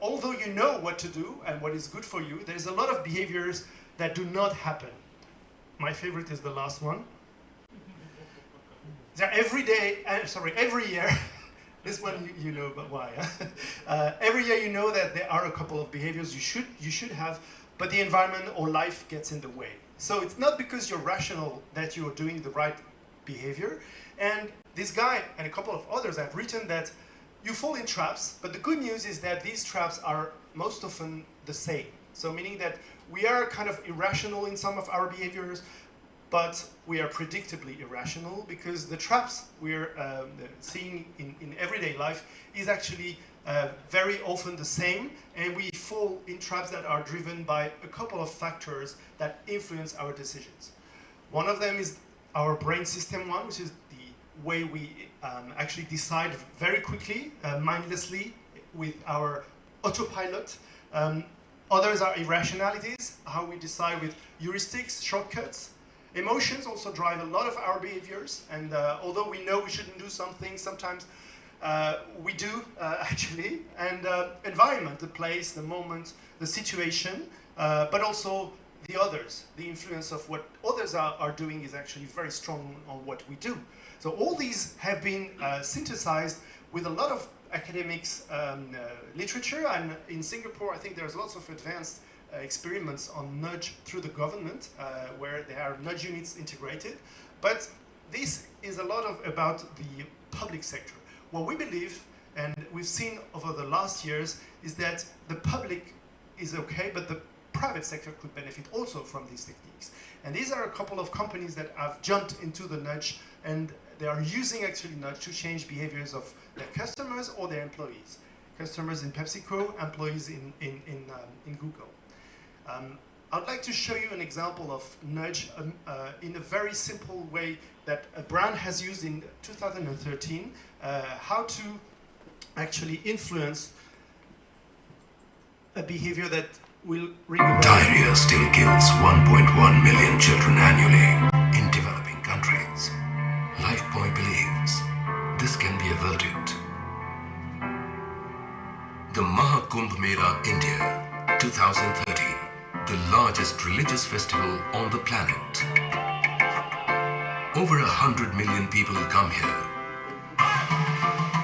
although you know what to do and what is good for you, there's a lot of behaviors that do not happen. My favorite is the last one. Every year, this one you know, but why? Every year you know that there are a couple of behaviors you should have, but the environment or life gets in the way. So it's not because you're rational that you're doing the right behavior. And this guy and a couple of others have written that you fall in traps, but the good news is that these traps are most often the same. So meaning that we are kind of irrational in some of our behaviors, but we are predictably irrational because the traps we're seeing in everyday life is actually very often the same, and we fall in traps that are driven by a couple of factors that influence our decisions. One of them is our brain system one, which is the way we actually decide very quickly, mindlessly, with our autopilot. Others are irrationalities, how we decide with heuristics, shortcuts. Emotions also drive a lot of our behaviors, and although we know we shouldn't do something, sometimes we do actually. And environment, the place, the moment, the situation, but also the others. The influence of what others are doing is actually very strong on what we do. So all these have been synthesized with a lot of academics literature, and in Singapore I think there's lots of advanced experiments on nudge through the government where there are nudge units integrated, but this is a lot about the public sector. What we believe, and we've seen over the last years, is that the public is okay, but the private sector could benefit also from these techniques. And these are a couple of companies that have jumped into the nudge, and they are using actually nudge to change behaviors of their customers or their employees. Customers in PepsiCo, employees in Google. I'd like to show you an example of nudge in a very simple way that a brand has used in 2013, how to actually influence a behavior that will remove. Diarrhea still kills 1.1 million children annually in developing countries. Lifebuoy believes this can be averted. The Mahakumbh Mela, India, 2013, the largest religious festival on the planet. Over 100 million people come here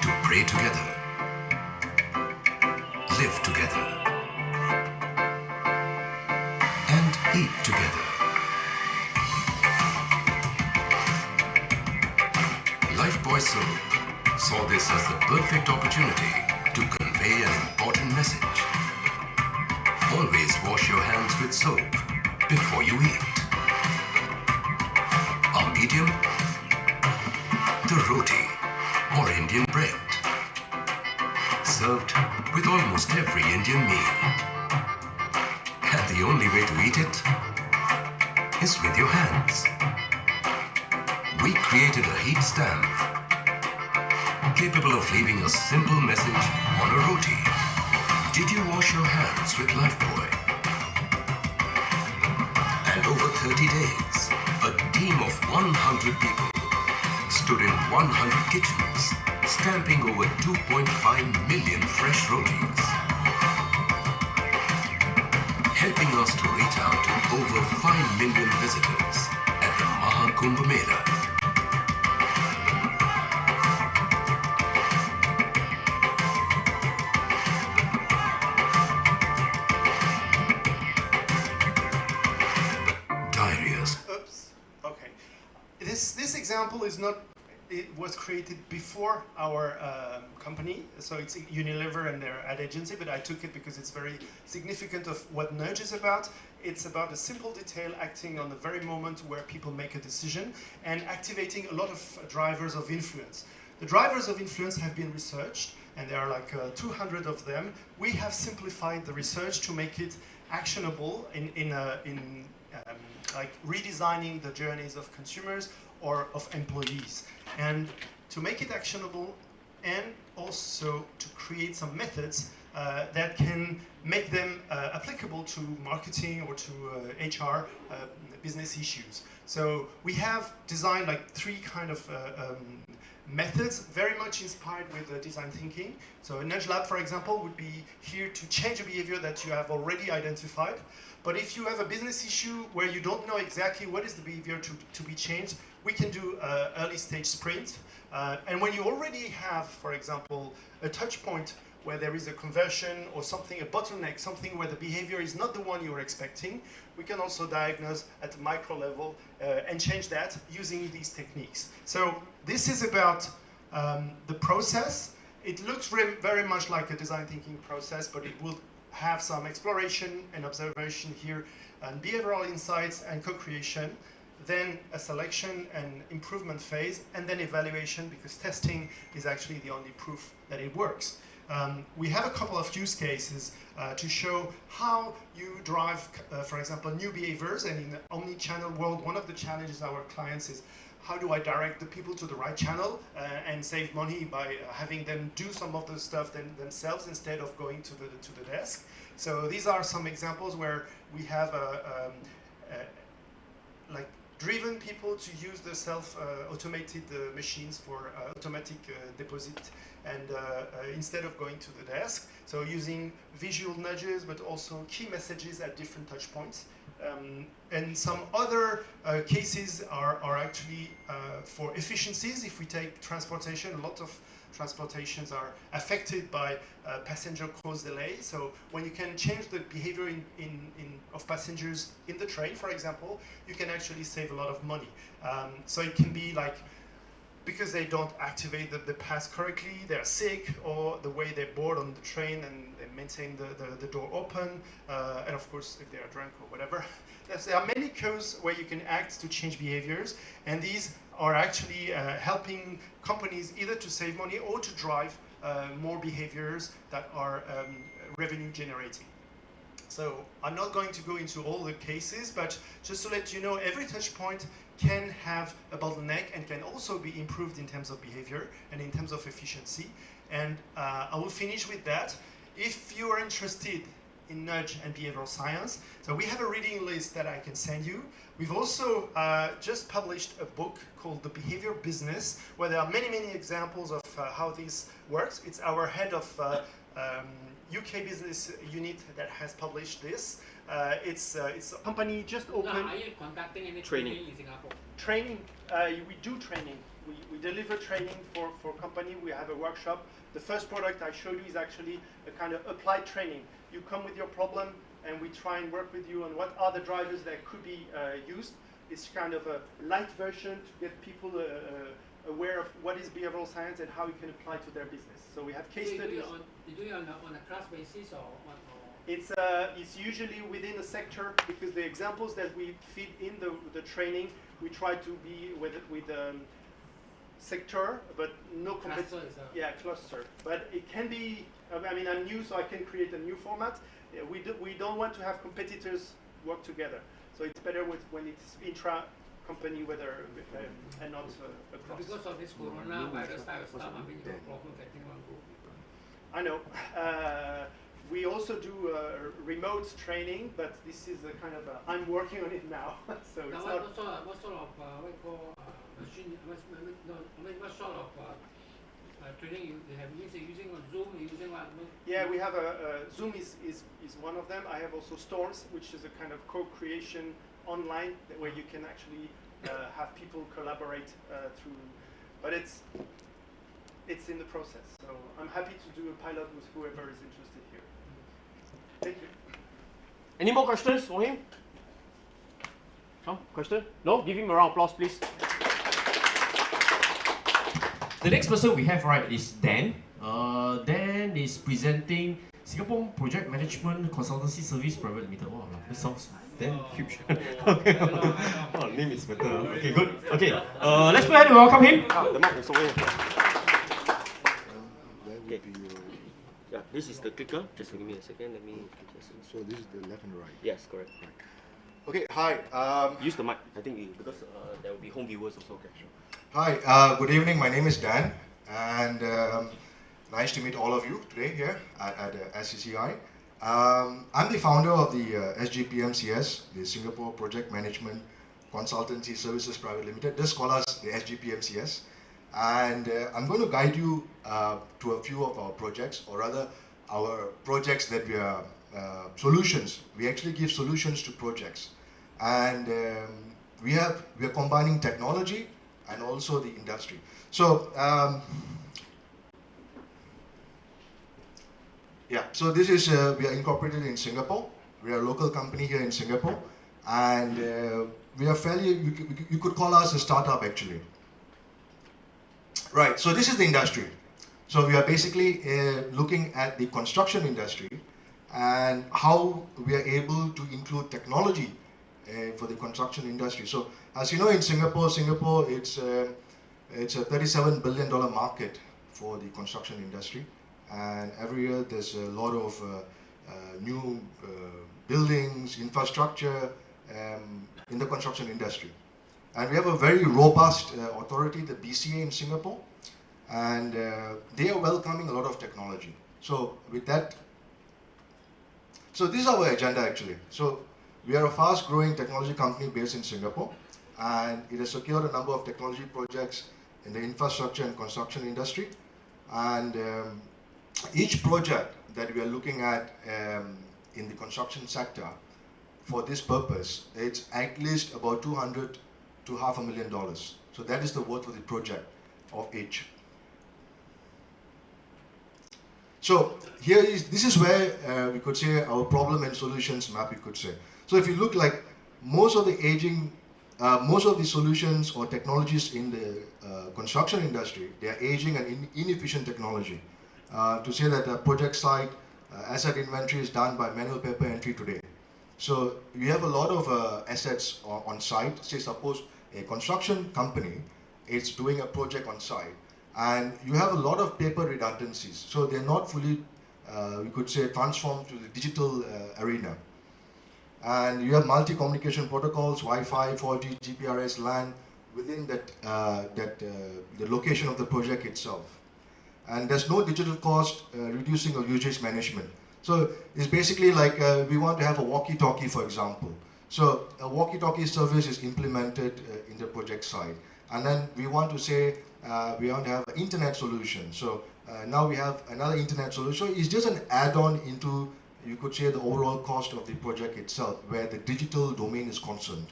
to pray together, live together, and eat together. Lifebuoy Soap saw this as the perfect opportunity to convey an important message. Always wash your hands with soap before you eat. A medium, the roti or Indian bread, served with almost every Indian meal. And the only way to eat it is with your hands. We created a heat stamp capable of leaving a simple message on a roti. Did you wash your hands with Lifebuoy? And over 30 days, a team of 100 people stood in 100 kitchens, stamping over 2.5 million fresh rotis, helping us to reach out to over 5 million visitors at the Mahakumbh Mela. Oops. Okay. This example is not. It was created before our company, so it's Unilever and their ad agency. But I took it because it's very significant of what nudge is about. It's about a simple detail acting on the very moment where people make a decision and activating a lot of drivers of influence. The drivers of influence have been researched, and there are like 200 of them. We have simplified the research to make it actionable in like redesigning the journeys of consumers or of employees, and to make it actionable, and also to create some methods that can make them applicable to marketing or to HR business issues. So we have designed like 3 kind of methods, very much inspired with design thinking. So a nudge lab, for example, would be here to change a behavior that you have already identified. But if you have a business issue where you don't know exactly what is the behavior to be changed, we can do early stage sprint. And when you already have, for example, a touch point where there is a conversion or something, a bottleneck, something where the behavior is not the one you were expecting, we can also diagnose at the micro level and change that using these techniques. So this is about the process. It looks very much like a design thinking process, but it will have some exploration and observation here, and behavioral insights and co-creation, then a selection and improvement phase, and then evaluation, because testing is actually the only proof that it works. We have a couple of use cases to show how you drive, for example, new behaviors. And in the omni-channel world, one of the challenges our clients is, how do I direct the people to the right channel and save money by having them do some of the stuff themselves instead of going to the desk? So these are some examples where we have like driven people to use the self-automated machines for automatic deposit, and instead of going to the desk. So using visual nudges, but also key messages at different touch points And some other cases are actually for efficiencies. If we take transportation, a lot of transportations are affected by passenger cause delay. So when you can change the behavior of passengers in the train, for example, you can actually save a lot of money. So it can be like because they don't activate the pass correctly, they're sick, or the way they board on the train and they maintain the door open, and of course if they are drunk or whatever. There are many codes where you can act to change behaviors, and these are actually helping companies either to save money or to drive more behaviors that are revenue generating. So I'm not going to go into all the cases, but just to let you know, every touch point can have a bottleneck and can also be improved in terms of behavior and in terms of efficiency. And I will finish with that. If you are interested in nudge and behavioral science, so we have a reading list that I can send you. We've also just published a book called The Behavior Business, where there are many, many examples of how this works. It's our head of UK business unit that has published this. It's a company just opened. Are you conducting any Training. training in Singapore? Training, we do training. We deliver training for company. We have a workshop. The first product I showed you is actually a kind of applied training. You come with your problem and we try and work with you on what are the drivers that could be used. It's kind of a light version to get people aware of what is behavioral science and how it can apply to their business. So we have case studies. You do it on a class basis or what? It's usually within a sector, because the examples that we feed in the training, we try to be with sector, but no Cluster, yeah, cluster. But it can be. I mean, I'm new, so I can create a new format. We don't want to have competitors work together. So it's better when it's intra-company, whether and not across. Because of this coronavirus type of stuff, I mean, you have problem getting one group. I know. We also do remote training, but this is a kind of I'm working on it now. So it's now not. What sort of what you call machine? What sort of training you have? Using on Zoom? Using what? Yeah, we have Zoom is one of them. I have also Storms, which is a kind of co-creation online where you can actually have people collaborate through. But it's in the process. So I'm happy to do a pilot with whoever is interested here. Thank you. Any more questions for him? No? Question? No? Give him a round of applause, please. The next person we have, right, is Dan. Dan is presenting Singapore Project Management Consultancy Service Private Limited. Wow, that sounds damn huge. Okay. Oh, name is better. Okay, good. Okay, let's go ahead and welcome him. The mic is over here. Okay. Yeah, this is the clicker. Just give me a second. Let me just. So this is the left and right. Yes, correct. Right. Okay. Hi. Use the mic. I think because there will be home viewers also. Okay, sure. Hi. Good evening. My name is Dan, and nice to meet all of you today here at SCCI. I'm the founder of the SGPMCS, the Singapore Project Management Consultancy Services Private Limited. Just call us the SGPMCS. And I'm going to guide you to a few of our projects, or rather our projects that we are solutions. We actually give solutions to projects, and we are combining technology and also the industry. So yeah, so this is we are incorporated in Singapore. We are a local company here in Singapore, and we are fairly. You could call us a startup actually. Right, so this is the industry. So we are basically looking at the construction industry and how we are able to include technology for the construction industry. So as you know, in Singapore, it's a $37 billion market for the construction industry, and every year there's a lot of new buildings, infrastructure in the construction industry. And we have a very robust authority, the BCA in Singapore, and they are welcoming a lot of technology. So with that, so this is our agenda actually. So we are a fast-growing technology company based in Singapore, and it has secured a number of technology projects in the infrastructure and construction industry. And each project that we are looking at in the construction sector for this purpose, it's at least about $200 to $500,000. So that is the worth of the project of each. So this is where we could say our problem and solutions map, we could say. So if you look like most of the solutions or technologies in the construction industry, they are aging and inefficient technology. To say that a project site asset inventory is done by manual paper entry today. So you have a lot of assets on site. Say suppose a construction company is doing a project on site, and you have a lot of paper redundancies. So they're not fully, we could say, transformed to the digital arena. And you have multi-communication protocols, Wi-Fi, 4G, GPRS, LAN, within the location of the project itself. And there's no digital cost reducing or usage management. So it's basically like we want to have a walkie-talkie, for example. So a walkie-talkie service is implemented in the project site. And then we want to say we want to have an internet solution. So now we have another internet solution. It's just an add-on into, you could say, the overall cost of the project itself, where the digital domain is concerned.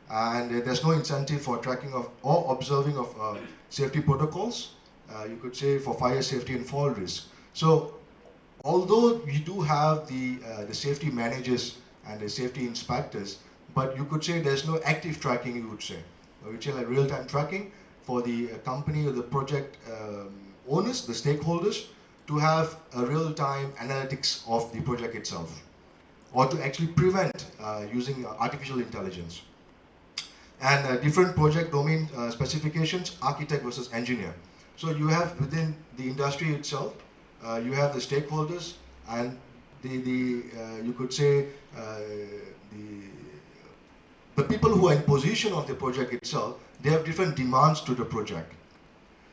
And there's no incentive for tracking of or observing of safety protocols, you could say, for fire safety and fall risk. So although we do have the safety managers and the safety inspectors, but you could say there's no active tracking, you would say. We would say like real-time tracking for the company or the project owners, the stakeholders, to have a real-time analytics of the project itself, or to actually prevent using artificial intelligence. And different project domain specifications, architect versus engineer. So you have within the industry itself, you have the stakeholders and you could say the people who are in position of the project itself, they have different demands to the project.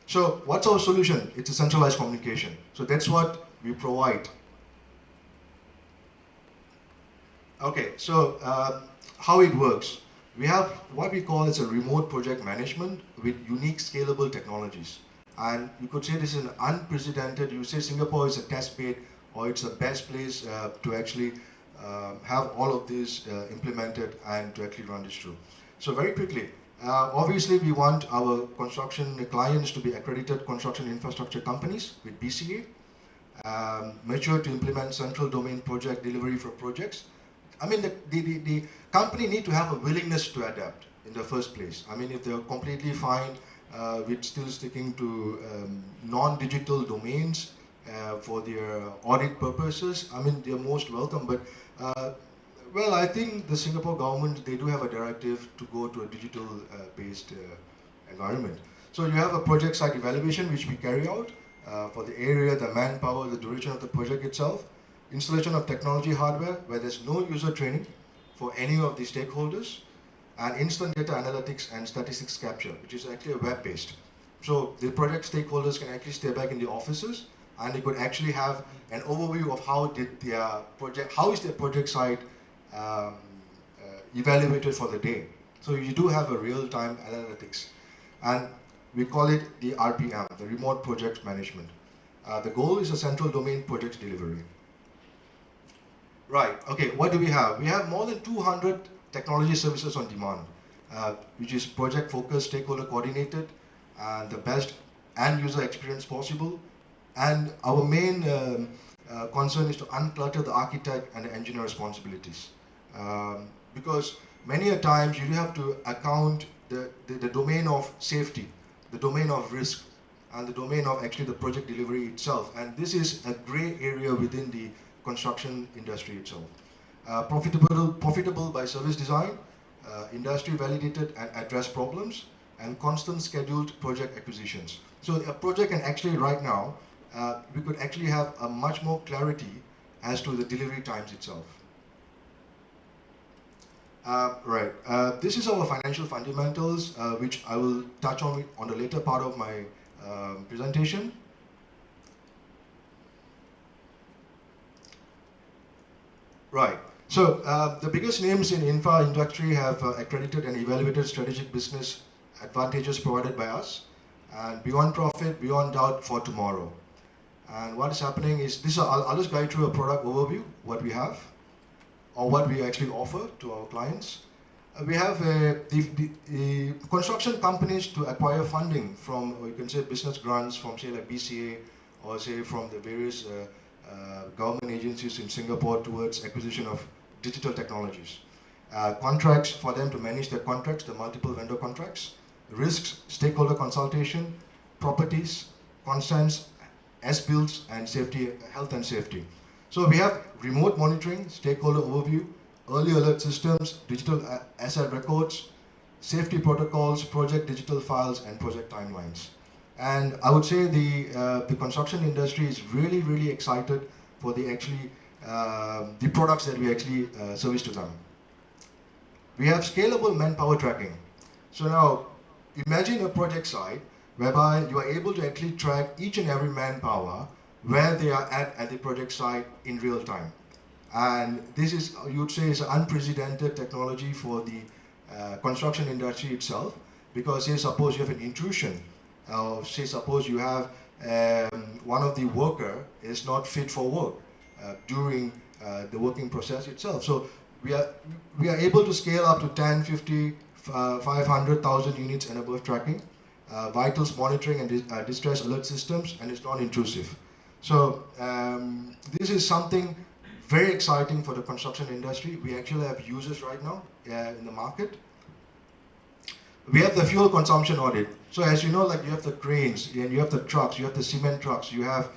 So what's our solution? It's a centralized communication. So that's what we provide. Okay, so how it works. We have what we call as a remote project management with unique scalable technologies. And you could say this is an unprecedented, you say Singapore is a test bed, or it's the best place to actually have all of this implemented and to actually run this through. So very quickly, obviously we want our construction clients to be accredited construction infrastructure companies with BCA, mature to implement central domain project delivery for projects. I mean, the company need to have a willingness to adapt in the first place. I mean, if they're completely fine with still sticking to non-digital domains for their audit purposes, I mean, they're most welcome. But well, I think the Singapore government, they do have a directive to go to a digital based environment. So you have a project site evaluation which we carry out for the area, the manpower, the duration of the project itself, installation of technology hardware where there's no user training for any of the stakeholders, and instant data analytics and statistics capture, which is actually web-based. So the project stakeholders can actually stay back in the offices and they could actually have an overview of how did their project, how is their project site evaluated for the day. So you do have a real-time analytics, and we call it the RPM, the remote project management. The goal is a central domain project delivery. Right, okay, what do we have? We have more than 200 technology services on demand, which is project focused, stakeholder coordinated, and the best end user experience possible. And our main concern is to unclutter the architect and the engineer responsibilities. Because many a times you have to account the domain of safety, the domain of risk, and the domain of actually the project delivery itself. And this is a gray area within the construction industry itself. Profitable by service design, industry validated and address problems, and constant scheduled project acquisitions. So a project can actually right now, we could actually have a much more clarity as to the delivery times itself. Right, this is our financial fundamentals, which I will touch on the later part of my presentation. Right, so the biggest names in infra industry have accredited and evaluated strategic business advantages provided by us, and beyond profit, beyond doubt for tomorrow. And what is happening is, I'll just guide through a product overview, what we have. or what we actually offer to our clients. We have the construction companies to acquire funding from, or you can say business grants from say like BCA, or say from the various government agencies in Singapore towards acquisition of digital technologies. Contracts for them to manage their contracts, the multiple vendor contracts, risks, stakeholder consultation, properties, consents, as-builds, and safety, health and safety. So we have remote monitoring, stakeholder overview, early alert systems, digital asset records, safety protocols, project digital files, and project timelines. And I would say the construction industry is really, really excited for the products that we actually service to them. We have scalable manpower tracking. So now, imagine a project site whereby you are able to actually track each and every manpower where they are at the project site in real time. And this is, you would say, is an unprecedented technology for the construction industry itself, because say suppose you have an intrusion, say suppose you have one of the worker is not fit for work during the working process itself. So we are able to scale up to 10, 50, 500,000 units and above tracking, vitals monitoring and distress alert systems, and it's non-intrusive. So this is something very exciting for the construction industry. We actually have users right now in the market. We have the fuel consumption audit. So as you know, like you have the cranes, and you have the trucks, you have the cement trucks, you have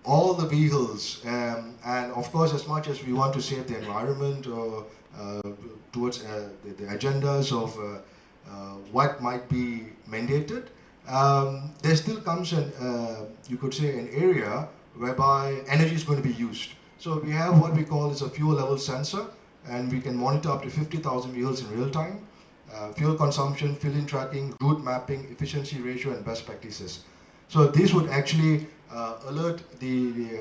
all the vehicles, and of course, as much as we want to save the environment or towards the agendas of what might be mandated, there still comes you could say, an area whereby energy is going to be used. So we have what we call is a fuel level sensor, and we can monitor up to 50,000 vehicles in real time. Fuel consumption, fill-in tracking, route mapping, efficiency ratio, and best practices. So this would actually alert the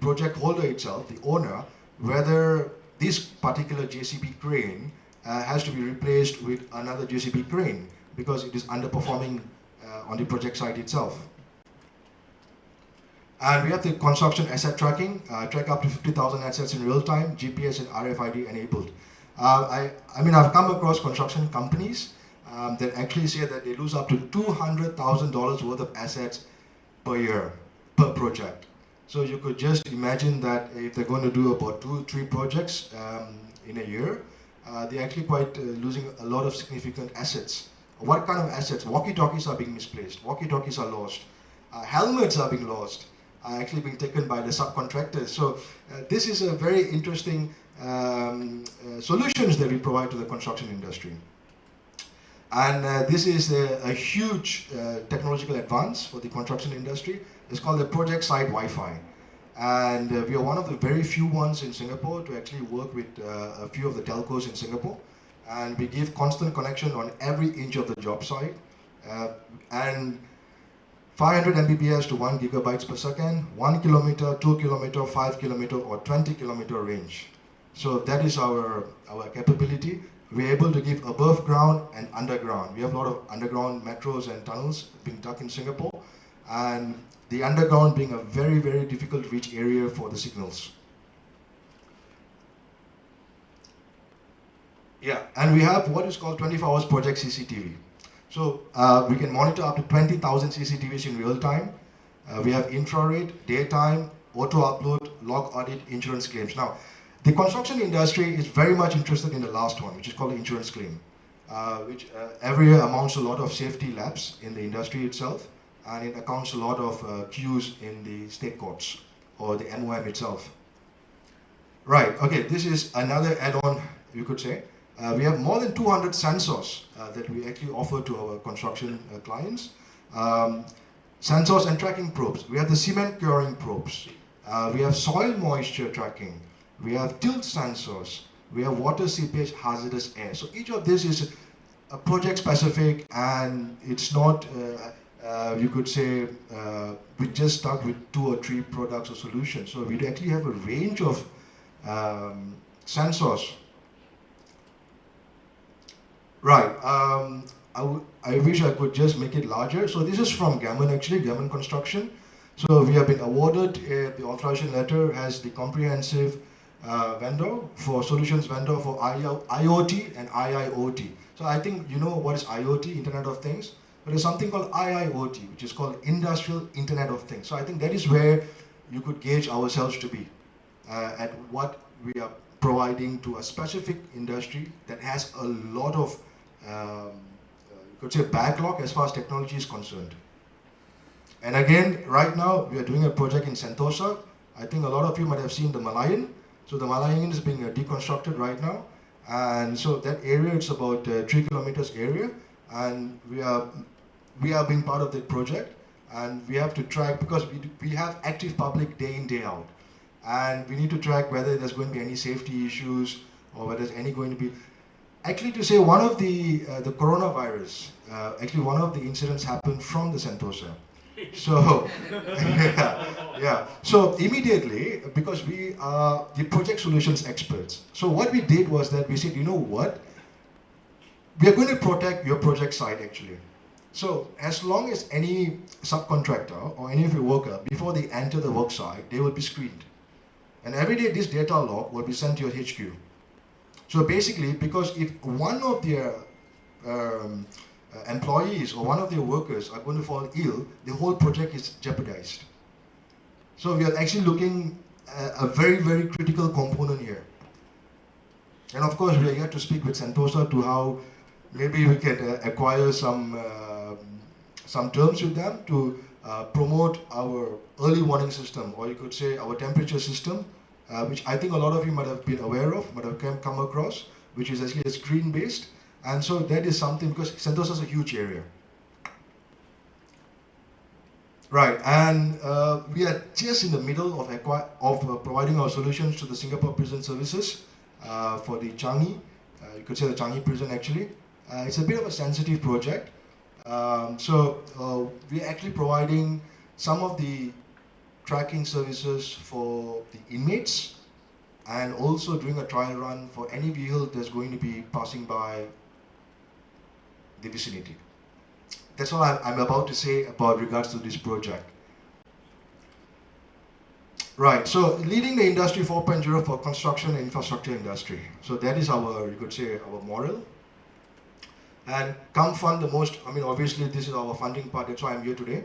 project holder itself, the owner, whether this particular JCB crane has to be replaced with another JCB crane because it is underperforming on the project site itself. And we have the construction asset tracking, track up to 50,000 assets in real time, GPS and RFID enabled. I mean, I've come across construction companies that actually say that they lose up to $200,000 worth of assets per year, per project. So you could just imagine that if they're going to do about 2-3 projects in a year, they're actually quite losing a lot of significant assets. What kind of assets? Walkie-talkies are being misplaced, walkie-talkies are lost, helmets are being lost, are actually being taken by the subcontractors. So this is a very interesting solutions that we provide to the construction industry. And this is a huge technological advance for the construction industry. It's called the project site Wi-Fi. And we are one of the very few ones in Singapore to actually work with a few of the telcos in Singapore. And we give constant connection on every inch of the job site. And 500 Mbps to 1 gigabytes per second, 1 kilometer, 2 kilometer, 5 kilometer, or 20 kilometer range. So that is our capability. We're able to give above ground and underground. We have a lot of underground metros and tunnels being dug in Singapore, and the underground being a very, very difficult to reach area for the signals. Yeah, and we have what is called 24 hours project CCTV. So we can monitor up to 20,000 CCTVs in real time. We have infrared, daytime, auto upload, log audit, insurance claims. Now, the construction industry is very much interested in the last one, which is called the insurance claim, which every year amounts to a lot of safety lapse in the industry itself, and it accounts a lot of queues in the state courts or the MOM itself. Right, okay, this is another add-on, you could say. We have more than 200 sensors that we actually offer to our construction clients. Sensors and tracking probes. We have the cement curing probes. We have soil moisture tracking. We have tilt sensors. We have water seepage, hazardous air. So each of this is a project specific, and it's not, you could say, we just start with 2 or 3 products or solutions. So we actually have a range of sensors. Right, I wish I could just make it larger. So this is from Gammon actually, Gammon Construction. So we have been awarded, the authorization letter has the comprehensive vendor, for solutions vendor for IoT and IIoT. So I think you know what is IoT, Internet of Things. There is something called IIoT, which is called Industrial Internet of Things. So I think that is where you could gauge ourselves to be at what we are providing to a specific industry that has a lot of, you could say, backlog as far as technology is concerned. And again, right now, we are doing a project in Sentosa. I think a lot of you might have seen the Malayan. So the Malayan is being deconstructed right now. And so that area, it's about 3 kilometers area. And we are being part of that project. And we have to track, because we have active public day in, day out. And we need to track whether there's going to be any safety issues or whether there's any going to be. Actually, to say one of the coronavirus, actually one of the incidents happened from the Sentosa. So, yeah. So immediately, because we are the project solutions experts, so what we did was that we said, you know what? We are going to protect your project site actually. So as long as any subcontractor or any of your worker, before they enter the work site, they will be screened. And every day this data log will be sent to your HQ. So basically, because if one of their employees or one of their workers are going to fall ill, the whole project is jeopardized. So we are actually looking at a very, very critical component here. And of course, we are here to speak with Sentosa to how maybe we can acquire some terms with them to promote our early warning system, or you could say our temperature system, which I think a lot of you might have been aware of, might have come across, which is actually a screen-based. And so that is something, because Sentosa is a huge area. Right, and we are just in the middle of providing our solutions to the Singapore Prison Services for the Changi, you could say the Changi prison actually. It's a bit of a sensitive project. So we're actually providing some of the tracking services for the inmates, and also doing a trial run for any vehicle that's going to be passing by the vicinity. That's all I'm about to say about regards to this project. Right, so leading the industry 4.0 for construction and infrastructure industry. So that is our, you could say, our model. And come fund the most, I mean, obviously this is our funding part, that's why I'm here today.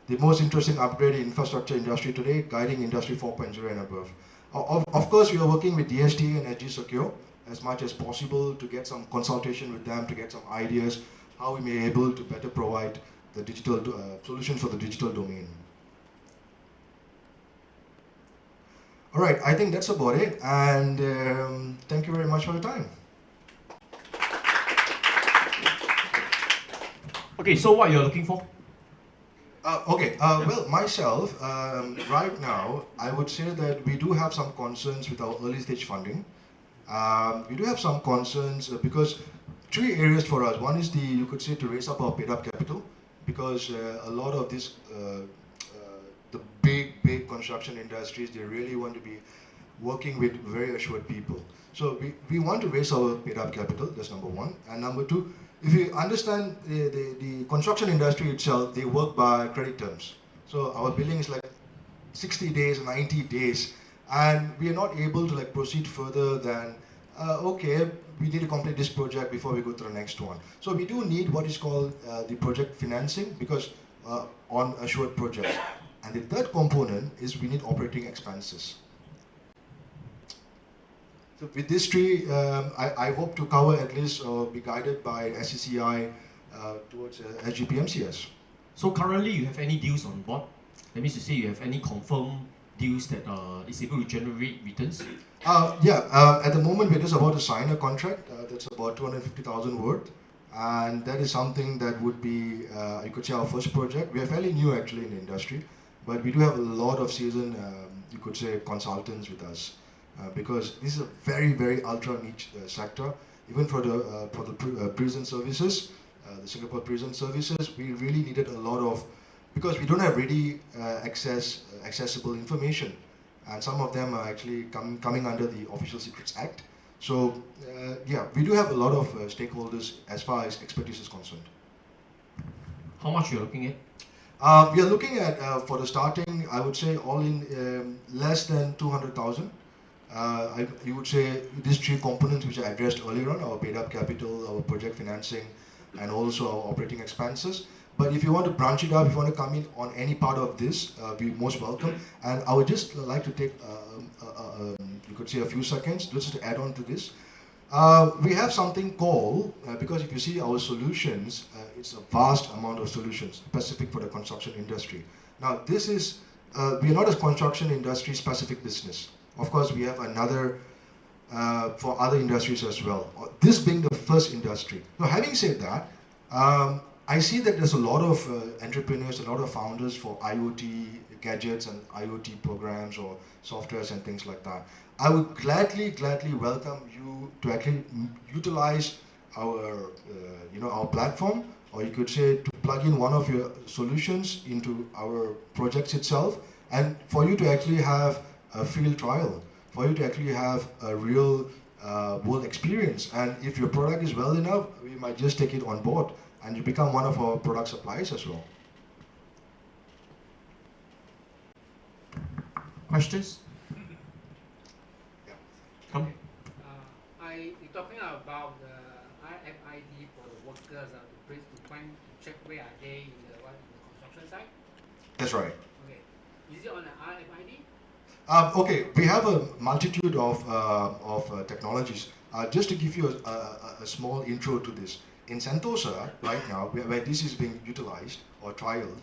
The most interesting upgrade in infrastructure industry today, guiding industry 4.0 and above. Of course, we are working with DST and SG Secure as much as possible to get some consultation with them, to get some ideas, how we may be able to better provide the digital solutions for the digital domain. All right, I think that's about it, and thank you very much for your time. Okay, so what you're looking for? Well, myself, right now, I would say that we do have some concerns with our early stage funding. We do have some concerns because 3 areas for us. One is you could say, to raise up our paid-up capital, because a lot of this, the big construction industries, they really want to be working with very assured people. So we want to raise our paid-up capital, that's number 1. And number 2, if you understand the construction industry itself, they work by credit terms. So our billing is like 60 days, 90 days, and we are not able to like proceed further than, okay, we need to complete this project before we go to the next one. So we do need what is called the project financing, because on assured projects. And the third component is we need operating expenses. So with these 3, I hope to cover at least or be guided by SCCI towards SGPMCS. So currently you have any deals on board? That means to say you have any confirmed deals that is able to generate returns? At the moment we're just about to sign a contract that's about 250,000 worth, and that is something that would be, you could say, our first project. We are fairly new actually in the industry, but we do have a lot of seasoned, you could say, consultants with us. Because this is a very, very ultra niche sector. Even for the prison services, the Singapore prison services, we really needed a lot of, because we don't have ready accessible information, and some of them are actually coming under the Official Secrets Act. So yeah, we do have a lot of stakeholders as far as expertise is concerned. How much you're looking at? We are looking at, for the starting, I would say all in less than 200,000. you would say these three components which I addressed earlier on, our paid-up capital, our project financing, and also our operating expenses. But if you want to branch it out, if you want to come in on any part of this, be most welcome. And I would just like to take, you could say a few seconds just to add on to this. We have something called, because if you see our solutions, it's a vast amount of solutions specific for the construction industry. Now this is, we are not a construction industry specific business. Of course, we have another for other industries as well. This being the first industry. Now having said that, I see that there's a lot of entrepreneurs, a lot of founders for IoT gadgets and IoT programs or softwares and things like that. I would gladly welcome you to actually utilize our, our platform, or you could say to plug in one of your solutions into our projects itself, and for you to actually have a field trial, for you to actually have a real world experience. And if your product is well enough, we might just take it on board and you become one of our product suppliers as well. Questions? Yeah. Come. You're talking about the RFID for the workers to check where are they in the construction site? That's right. Okay. Is it on the RFID? Okay, we have a multitude of technologies. Just to give you a small intro to this. In Sentosa, right now, where this is being utilized or trialed,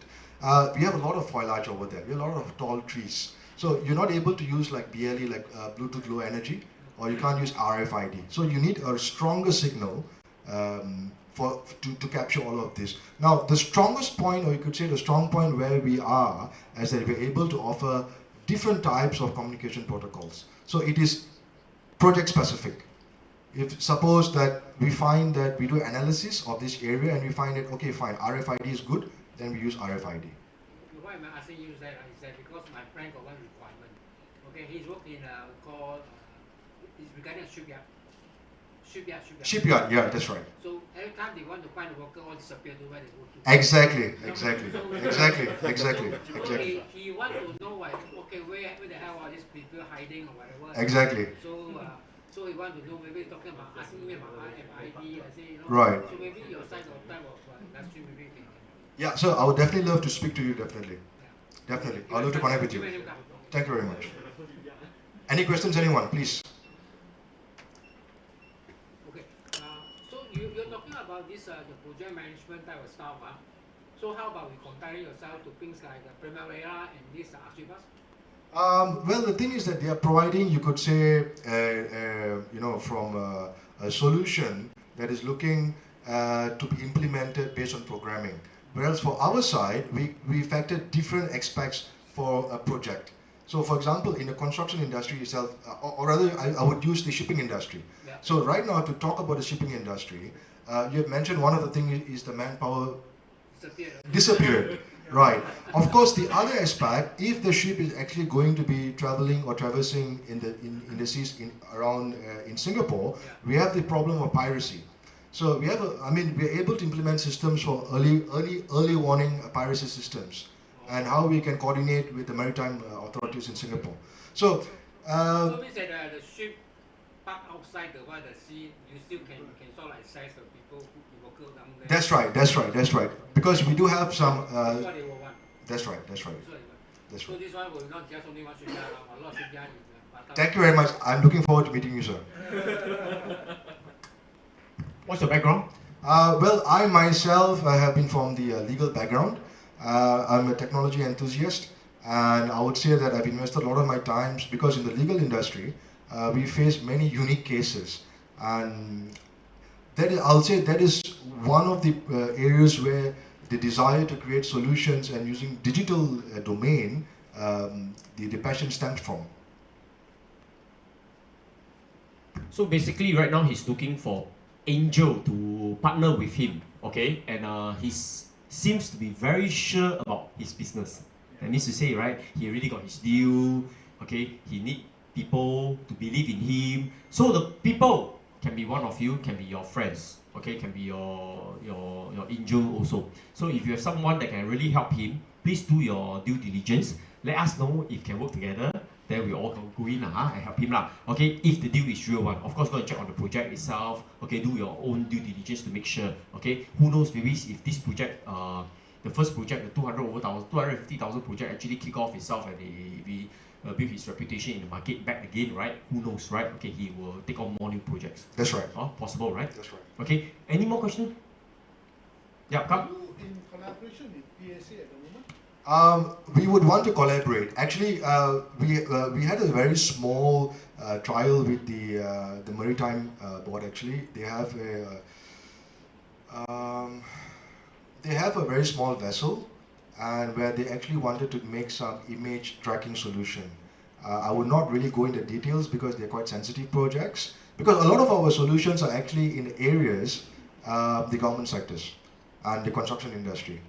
we have a lot of foliage over there. We have a lot of tall trees. So you're not able to use like BLE, like Bluetooth Low Energy, or you can't use RFID. So you need a stronger signal to capture all of this. Now, the strongest point, or you could say the strong point where we are, is that we're able to offer different types of communication protocols. So it is project specific. If suppose that we find that we do analysis of this area and we find that, okay, fine, RFID is good, then we use RFID. Why am I asking you that? Is that because my friend got one requirement. Okay, he's working it's regarding a shipyard. Shipyard, yeah, that's right. So every time they want to find a worker, all disappear to where they go to. Exactly. So he wants to know okay, where the hell are these people hiding or whatever. Exactly. So he wants to know, maybe talking about asking me about RFID, I say, Right. So maybe your side of type of industry, maybe you can. Yeah, so I would definitely love to speak to you, definitely. Yeah. Definitely. I'd love to connect with you. Thank you very much. Any questions, anyone, please? Okay. So you're talking about this, the project management type of stuff. So how about we comparing yourself to things like the Primavera and this Archibas? Well, the thing is that they are providing, you could say, from a solution that is looking to be implemented based on programming. Whereas for our side, we factor different aspects for a project. So for example, in the construction industry itself, or rather I would use the shipping industry. Yeah. So right now, to talk about the shipping industry, you have mentioned one of the things is the manpower disappeared. Right. Of course, the other aspect, if the ship is actually going to be traveling or traversing in the seas around in Singapore, yeah, we have the problem of piracy. So we have, we are able to implement systems for early warning piracy systems, and how we can coordinate with the maritime authorities in Singapore. So. So means that the ship parked outside the sea, you still can sort of like size the people who work down there. That's right. Because we do have some. That's what they will want. That's right. That's what they want. That's so right. this one will not just only one shipyard, a lot of shipyard in Thank you very much. I'm looking forward to meeting you, sir. What's your background? Well, I myself have been from the legal background. I'm a technology enthusiast, and I would say that I've invested a lot of my times, because in the legal industry, we face many unique cases, and I'll say that is one of the areas where the desire to create solutions and using digital domain, the passion stems from. So basically right now he's looking for angel to partner with him, okay? And he seems to be very sure about his business. That means to say, right, he already got his deal, okay? He need people to believe in him. So the people can be one of you, can be your friends, okay? Can be your angel also. So if you have someone that can really help him, please do your due diligence. Let us know if can work together. then we all go in and help him lah. Okay, if the deal is real one, of course go and check on the project itself. Okay, do your own due diligence to make sure. Okay, who knows, maybe if this project, the first project, the 250,000 project actually kick off itself and he build his reputation in the market back again, right? Who knows, right? Okay, he will take on more new projects. That's right. Possible, right? That's right. Okay, any more questions? Yeah, come. Are you in collaboration with PSA at the moment? We would want to collaborate. Actually, we had a very small trial with the Maritime Board. Actually, they have a very small vessel, and where they actually wanted to make some image tracking solution. I would not really go into details because they're quite sensitive projects. Because a lot of our solutions are actually in areas, the government sectors and the construction industry.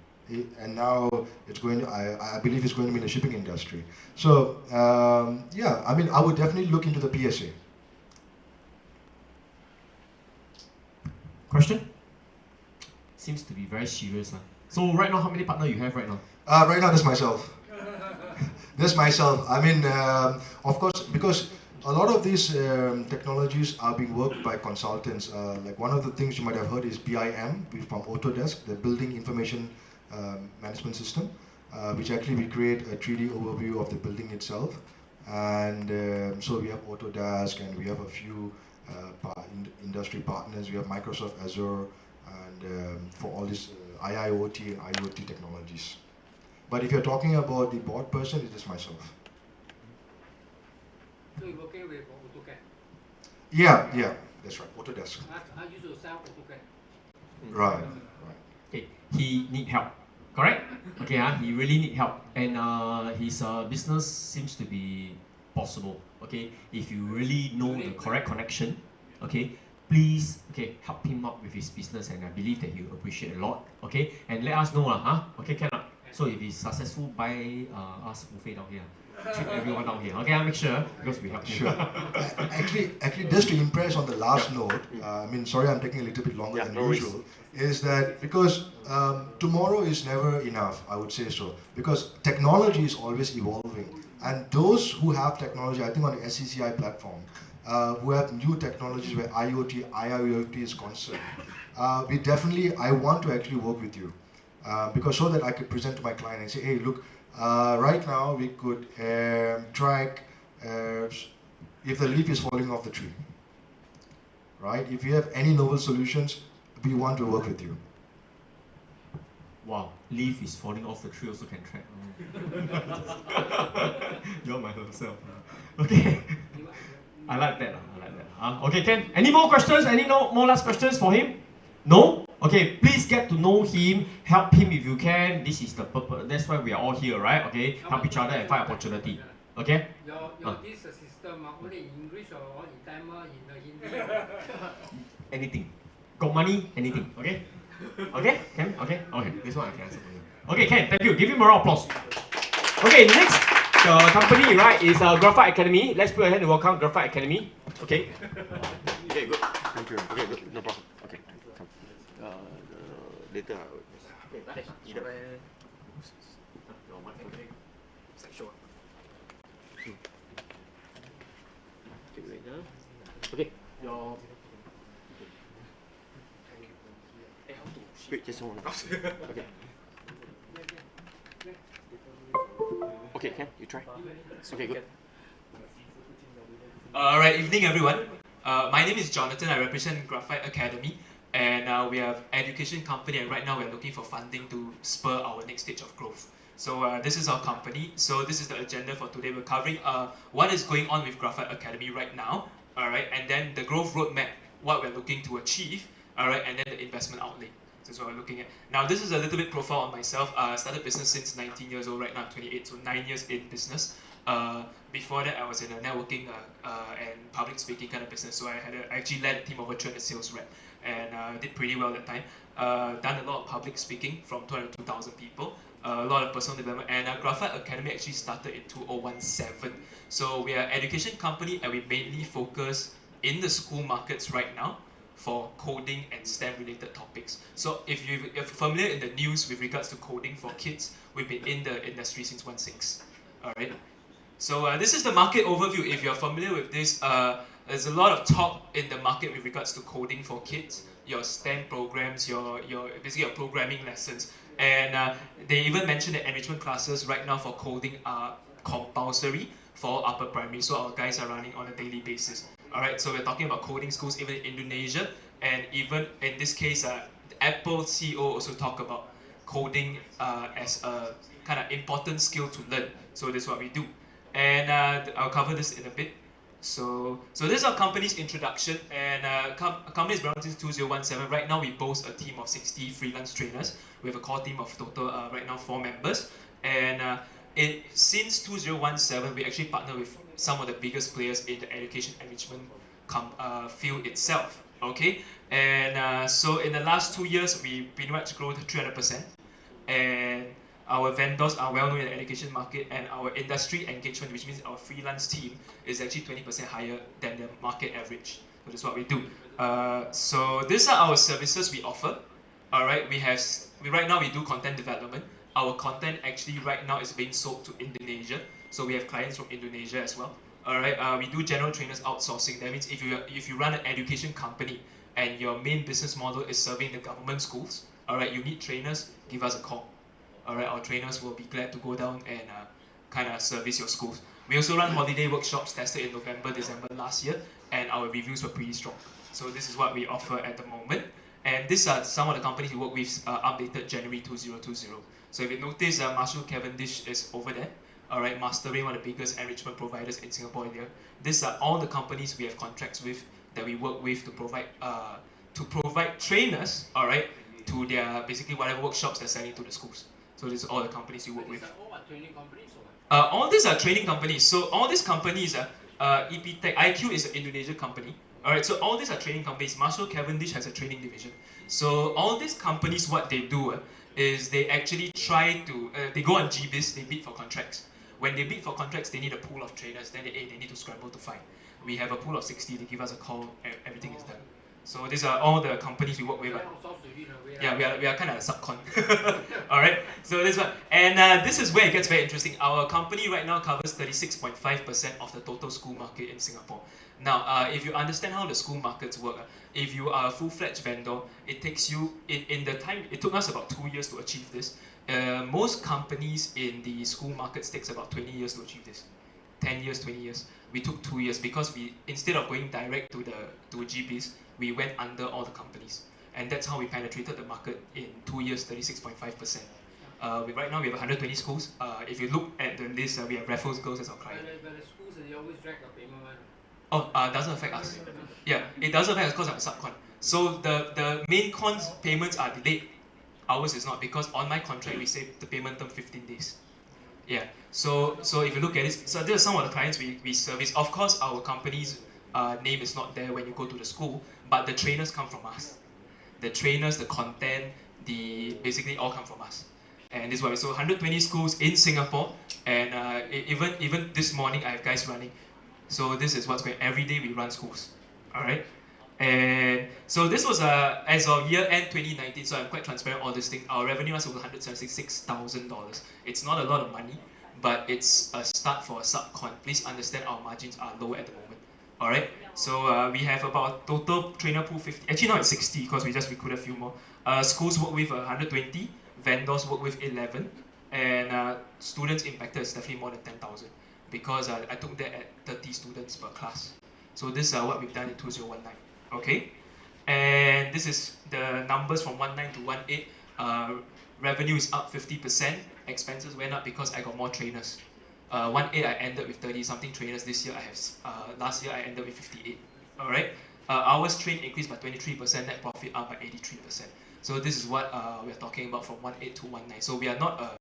And now it's going to, I believe it's going to be in the shipping industry. So yeah, I mean, I would definitely look into the PSA. Question? Seems to be very serious. So right now, how many partners you have right now? Right now, that's myself. That's myself. I mean, of course, because a lot of these technologies are being worked by consultants. Like one of the things you might have heard is BIM from Autodesk, the Building Information Management System, which actually will create a 3D overview of the building itself. And so we have Autodesk, and we have a few industry partners. We have Microsoft Azure, and for all these IIoT and IoT technologies. But if you're talking about the board person, it is myself. So you're working with AutoCAD? Yeah, that's right, Autodesk. I used to sell AutoCAD. Right. Okay, he need help, correct? Okay, he really need help, and his business seems to be possible. Okay, if you really know the correct connection, okay, please, okay, help him up with his business, and I believe that he will appreciate a lot. Okay, and let us know, okay, can. So if he's successful, buy us buffet down here. Treat everyone down here. Okay, I'll make sure because we help you. Sure. actually, just to impress on the last note, I mean, sorry, I'm taking a little bit longer than usual. Is that because tomorrow is never enough? I would say so, because technology is always evolving, and those who have technology, I think on the SCCI platform, who have new technologies where IoT, IIoT is concerned, I want to actually work with you. Because so that I could present to my client and say, hey, look, right now we could track if the leaf is falling off the tree, right? If you have any novel solutions, we want to work with you. Wow, leaf is falling off the tree also can track. You're my whole self. Okay, I like that. Okay, Ken, any more questions? Any more last questions for him? No? Okay, please get to know him, help him if you can. This is the purpose. That's why we are all here, right? Okay, help each other and find opportunity. Okay? Your this system only in English or in Tamil, in Hindi? Anything. Got money? Anything. Okay? Okay? Ken? Okay? Okay, this one I can answer for you. Okay, Ken, thank you. Give him a round of applause. Okay, next company, right, is Graphite Academy. Let's put a hand to welcome Graphite Academy. Okay? Okay, good. Thank you. Okay, good. No problem. Okay, come. Later. Okay, okay. Wait, just one. Okay. Okay, Ken, you try. Okay, good. Alright, evening everyone. My name is Jonathan. I represent Graphite Academy, and we are an education company, and right now we are looking for funding to spur our next stage of growth. So this is our company. So this is the agenda for today. We're covering what is going on with Graphite Academy right now, alright, and then the growth roadmap, what we're looking to achieve, alright, and then the investment outlay. So that's what we're looking at. Now this is a little bit profile on myself. I started business since 19 years old. Right now I'm 28, so 9 years in business. Before that, I was in a networking and public speaking kind of business. So I actually led a team of over 200 sales rep, and did pretty well that time. Done a lot of public speaking from 200 to 2,000 people. A lot of personal development, and Graphite Academy actually started in 2017. So we are an education company, and we mainly focus in the school markets right now for coding and STEM related topics. So if you're familiar in the news with regards to coding for kids, we've been in the industry since 2016. Alright. So this is the market overview. If you're familiar with this, there's a lot of talk in the market with regards to coding for kids, your STEM programs, your basically your programming lessons. And they even mentioned that enrichment classes right now for coding are compulsory for upper primary. So our guys are running on a daily basis. Alright, so we're talking about coding schools even in Indonesia, and even in this case, Apple CEO also talk about coding as a kind of important skill to learn. So this is what we do. And I'll cover this in a bit. So this is our company's introduction, and company is around since 2017. Right now we boast a team of 60 freelance trainers. We have a core team of total right now 4 members, and since 2017 we actually partner with some of the biggest players in the education enrichment field itself. Okay, and so in the last 2 years we pretty much grew to 300%, and our vendors are well known in the education market, and our industry engagement, which means our freelance team, is actually 20% higher than the market average. So that's what we do. So these are our services we offer. All right, right now we do content development. Our content actually right now is being sold to Indonesia. So we have clients from Indonesia as well. All right, we do general trainers outsourcing. That means if you run an education company and your main business model is serving the government schools, all right, you need trainers, give us a call. Alright, our trainers will be glad to go down and kind of service your schools. We also run holiday workshops tested in November, December last year, and our reviews were pretty strong. So this is what we offer at the moment. And these are some of the companies we work with, updated January 2020. So if you notice, Marshall Cavendish is over there. Alright, Mastering, one of the biggest enrichment providers in Singapore here. These are all the companies we have contracts with that we work with to provide trainers, alright, to their basically whatever workshops they're sending to the schools. So these are all the companies we work with. All are training companies or what? All these are training companies. So all these companies, EP Tech, IQ is an Indonesian company. Alright, so all these are training companies. Marshall Cavendish has a training division. So all these companies, what they do is they actually try to, they go on GBiz, they bid for contracts. When they bid for contracts, they need a pool of trainers, then they need to scramble to find. We have a pool of 60, they give us a call, everything is done. So these are all the companies we work with. Yeah, we are kind of a subcon. Alright, so this one. And this is where it gets very interesting. Our company right now covers 36.5% of the total school market in Singapore. Now, if you understand how the school markets work, if you are a full-fledged vendor, it takes you, it took us about 2 years to achieve this. Most companies in the school markets takes about 20 years to achieve this. 10 years, 20 years. We took 2 years because instead of going direct to GBiz, we went under all the companies. And that's how we penetrated the market in 2 years, 36.5%. Right now we have 120 schools. If you look at the list, we have Raffles Girls as our client. But the schools, they always drag the payment one. Oh, doesn't affect us. Yeah, it doesn't affect us because I'm a subcon. So the main cons payments are delayed. Ours is not, because on my contract we say the payment term 15 days. Yeah, so if you look at this, so these are some of the clients we service. Of course, our company's name is not there when you go to the school, but the trainers come from us. The trainers, the content, basically all come from us. And this is why we so 120 schools in Singapore, and even this morning I have guys running. So this is what's going. Every day we run schools. All right. And so this was as of year end 2019. So I'm quite transparent on this thing. Our revenue was over $176,000. It's not a lot of money, but it's a start for a subcon. Please understand our margins are low at the moment. All right. So we have about total trainer pool 50. Actually, now it's 60 because we just recruited a few more. Schools work with 120. Vendors work with 11, and students impacted is definitely more than 10,000 because I took that at 30 students per class. So this is what we've done in 2019. Okay, and this is the numbers from 19 to 18. Revenue is up 50%. Expenses went up because I got more trainers. 18 I ended with 30 something trainers. This year I have last year I ended with 58. All right. Hours trained increased by 23%. Net profit up by 83%. So this is what we're talking about from 18 to 19. So we are not a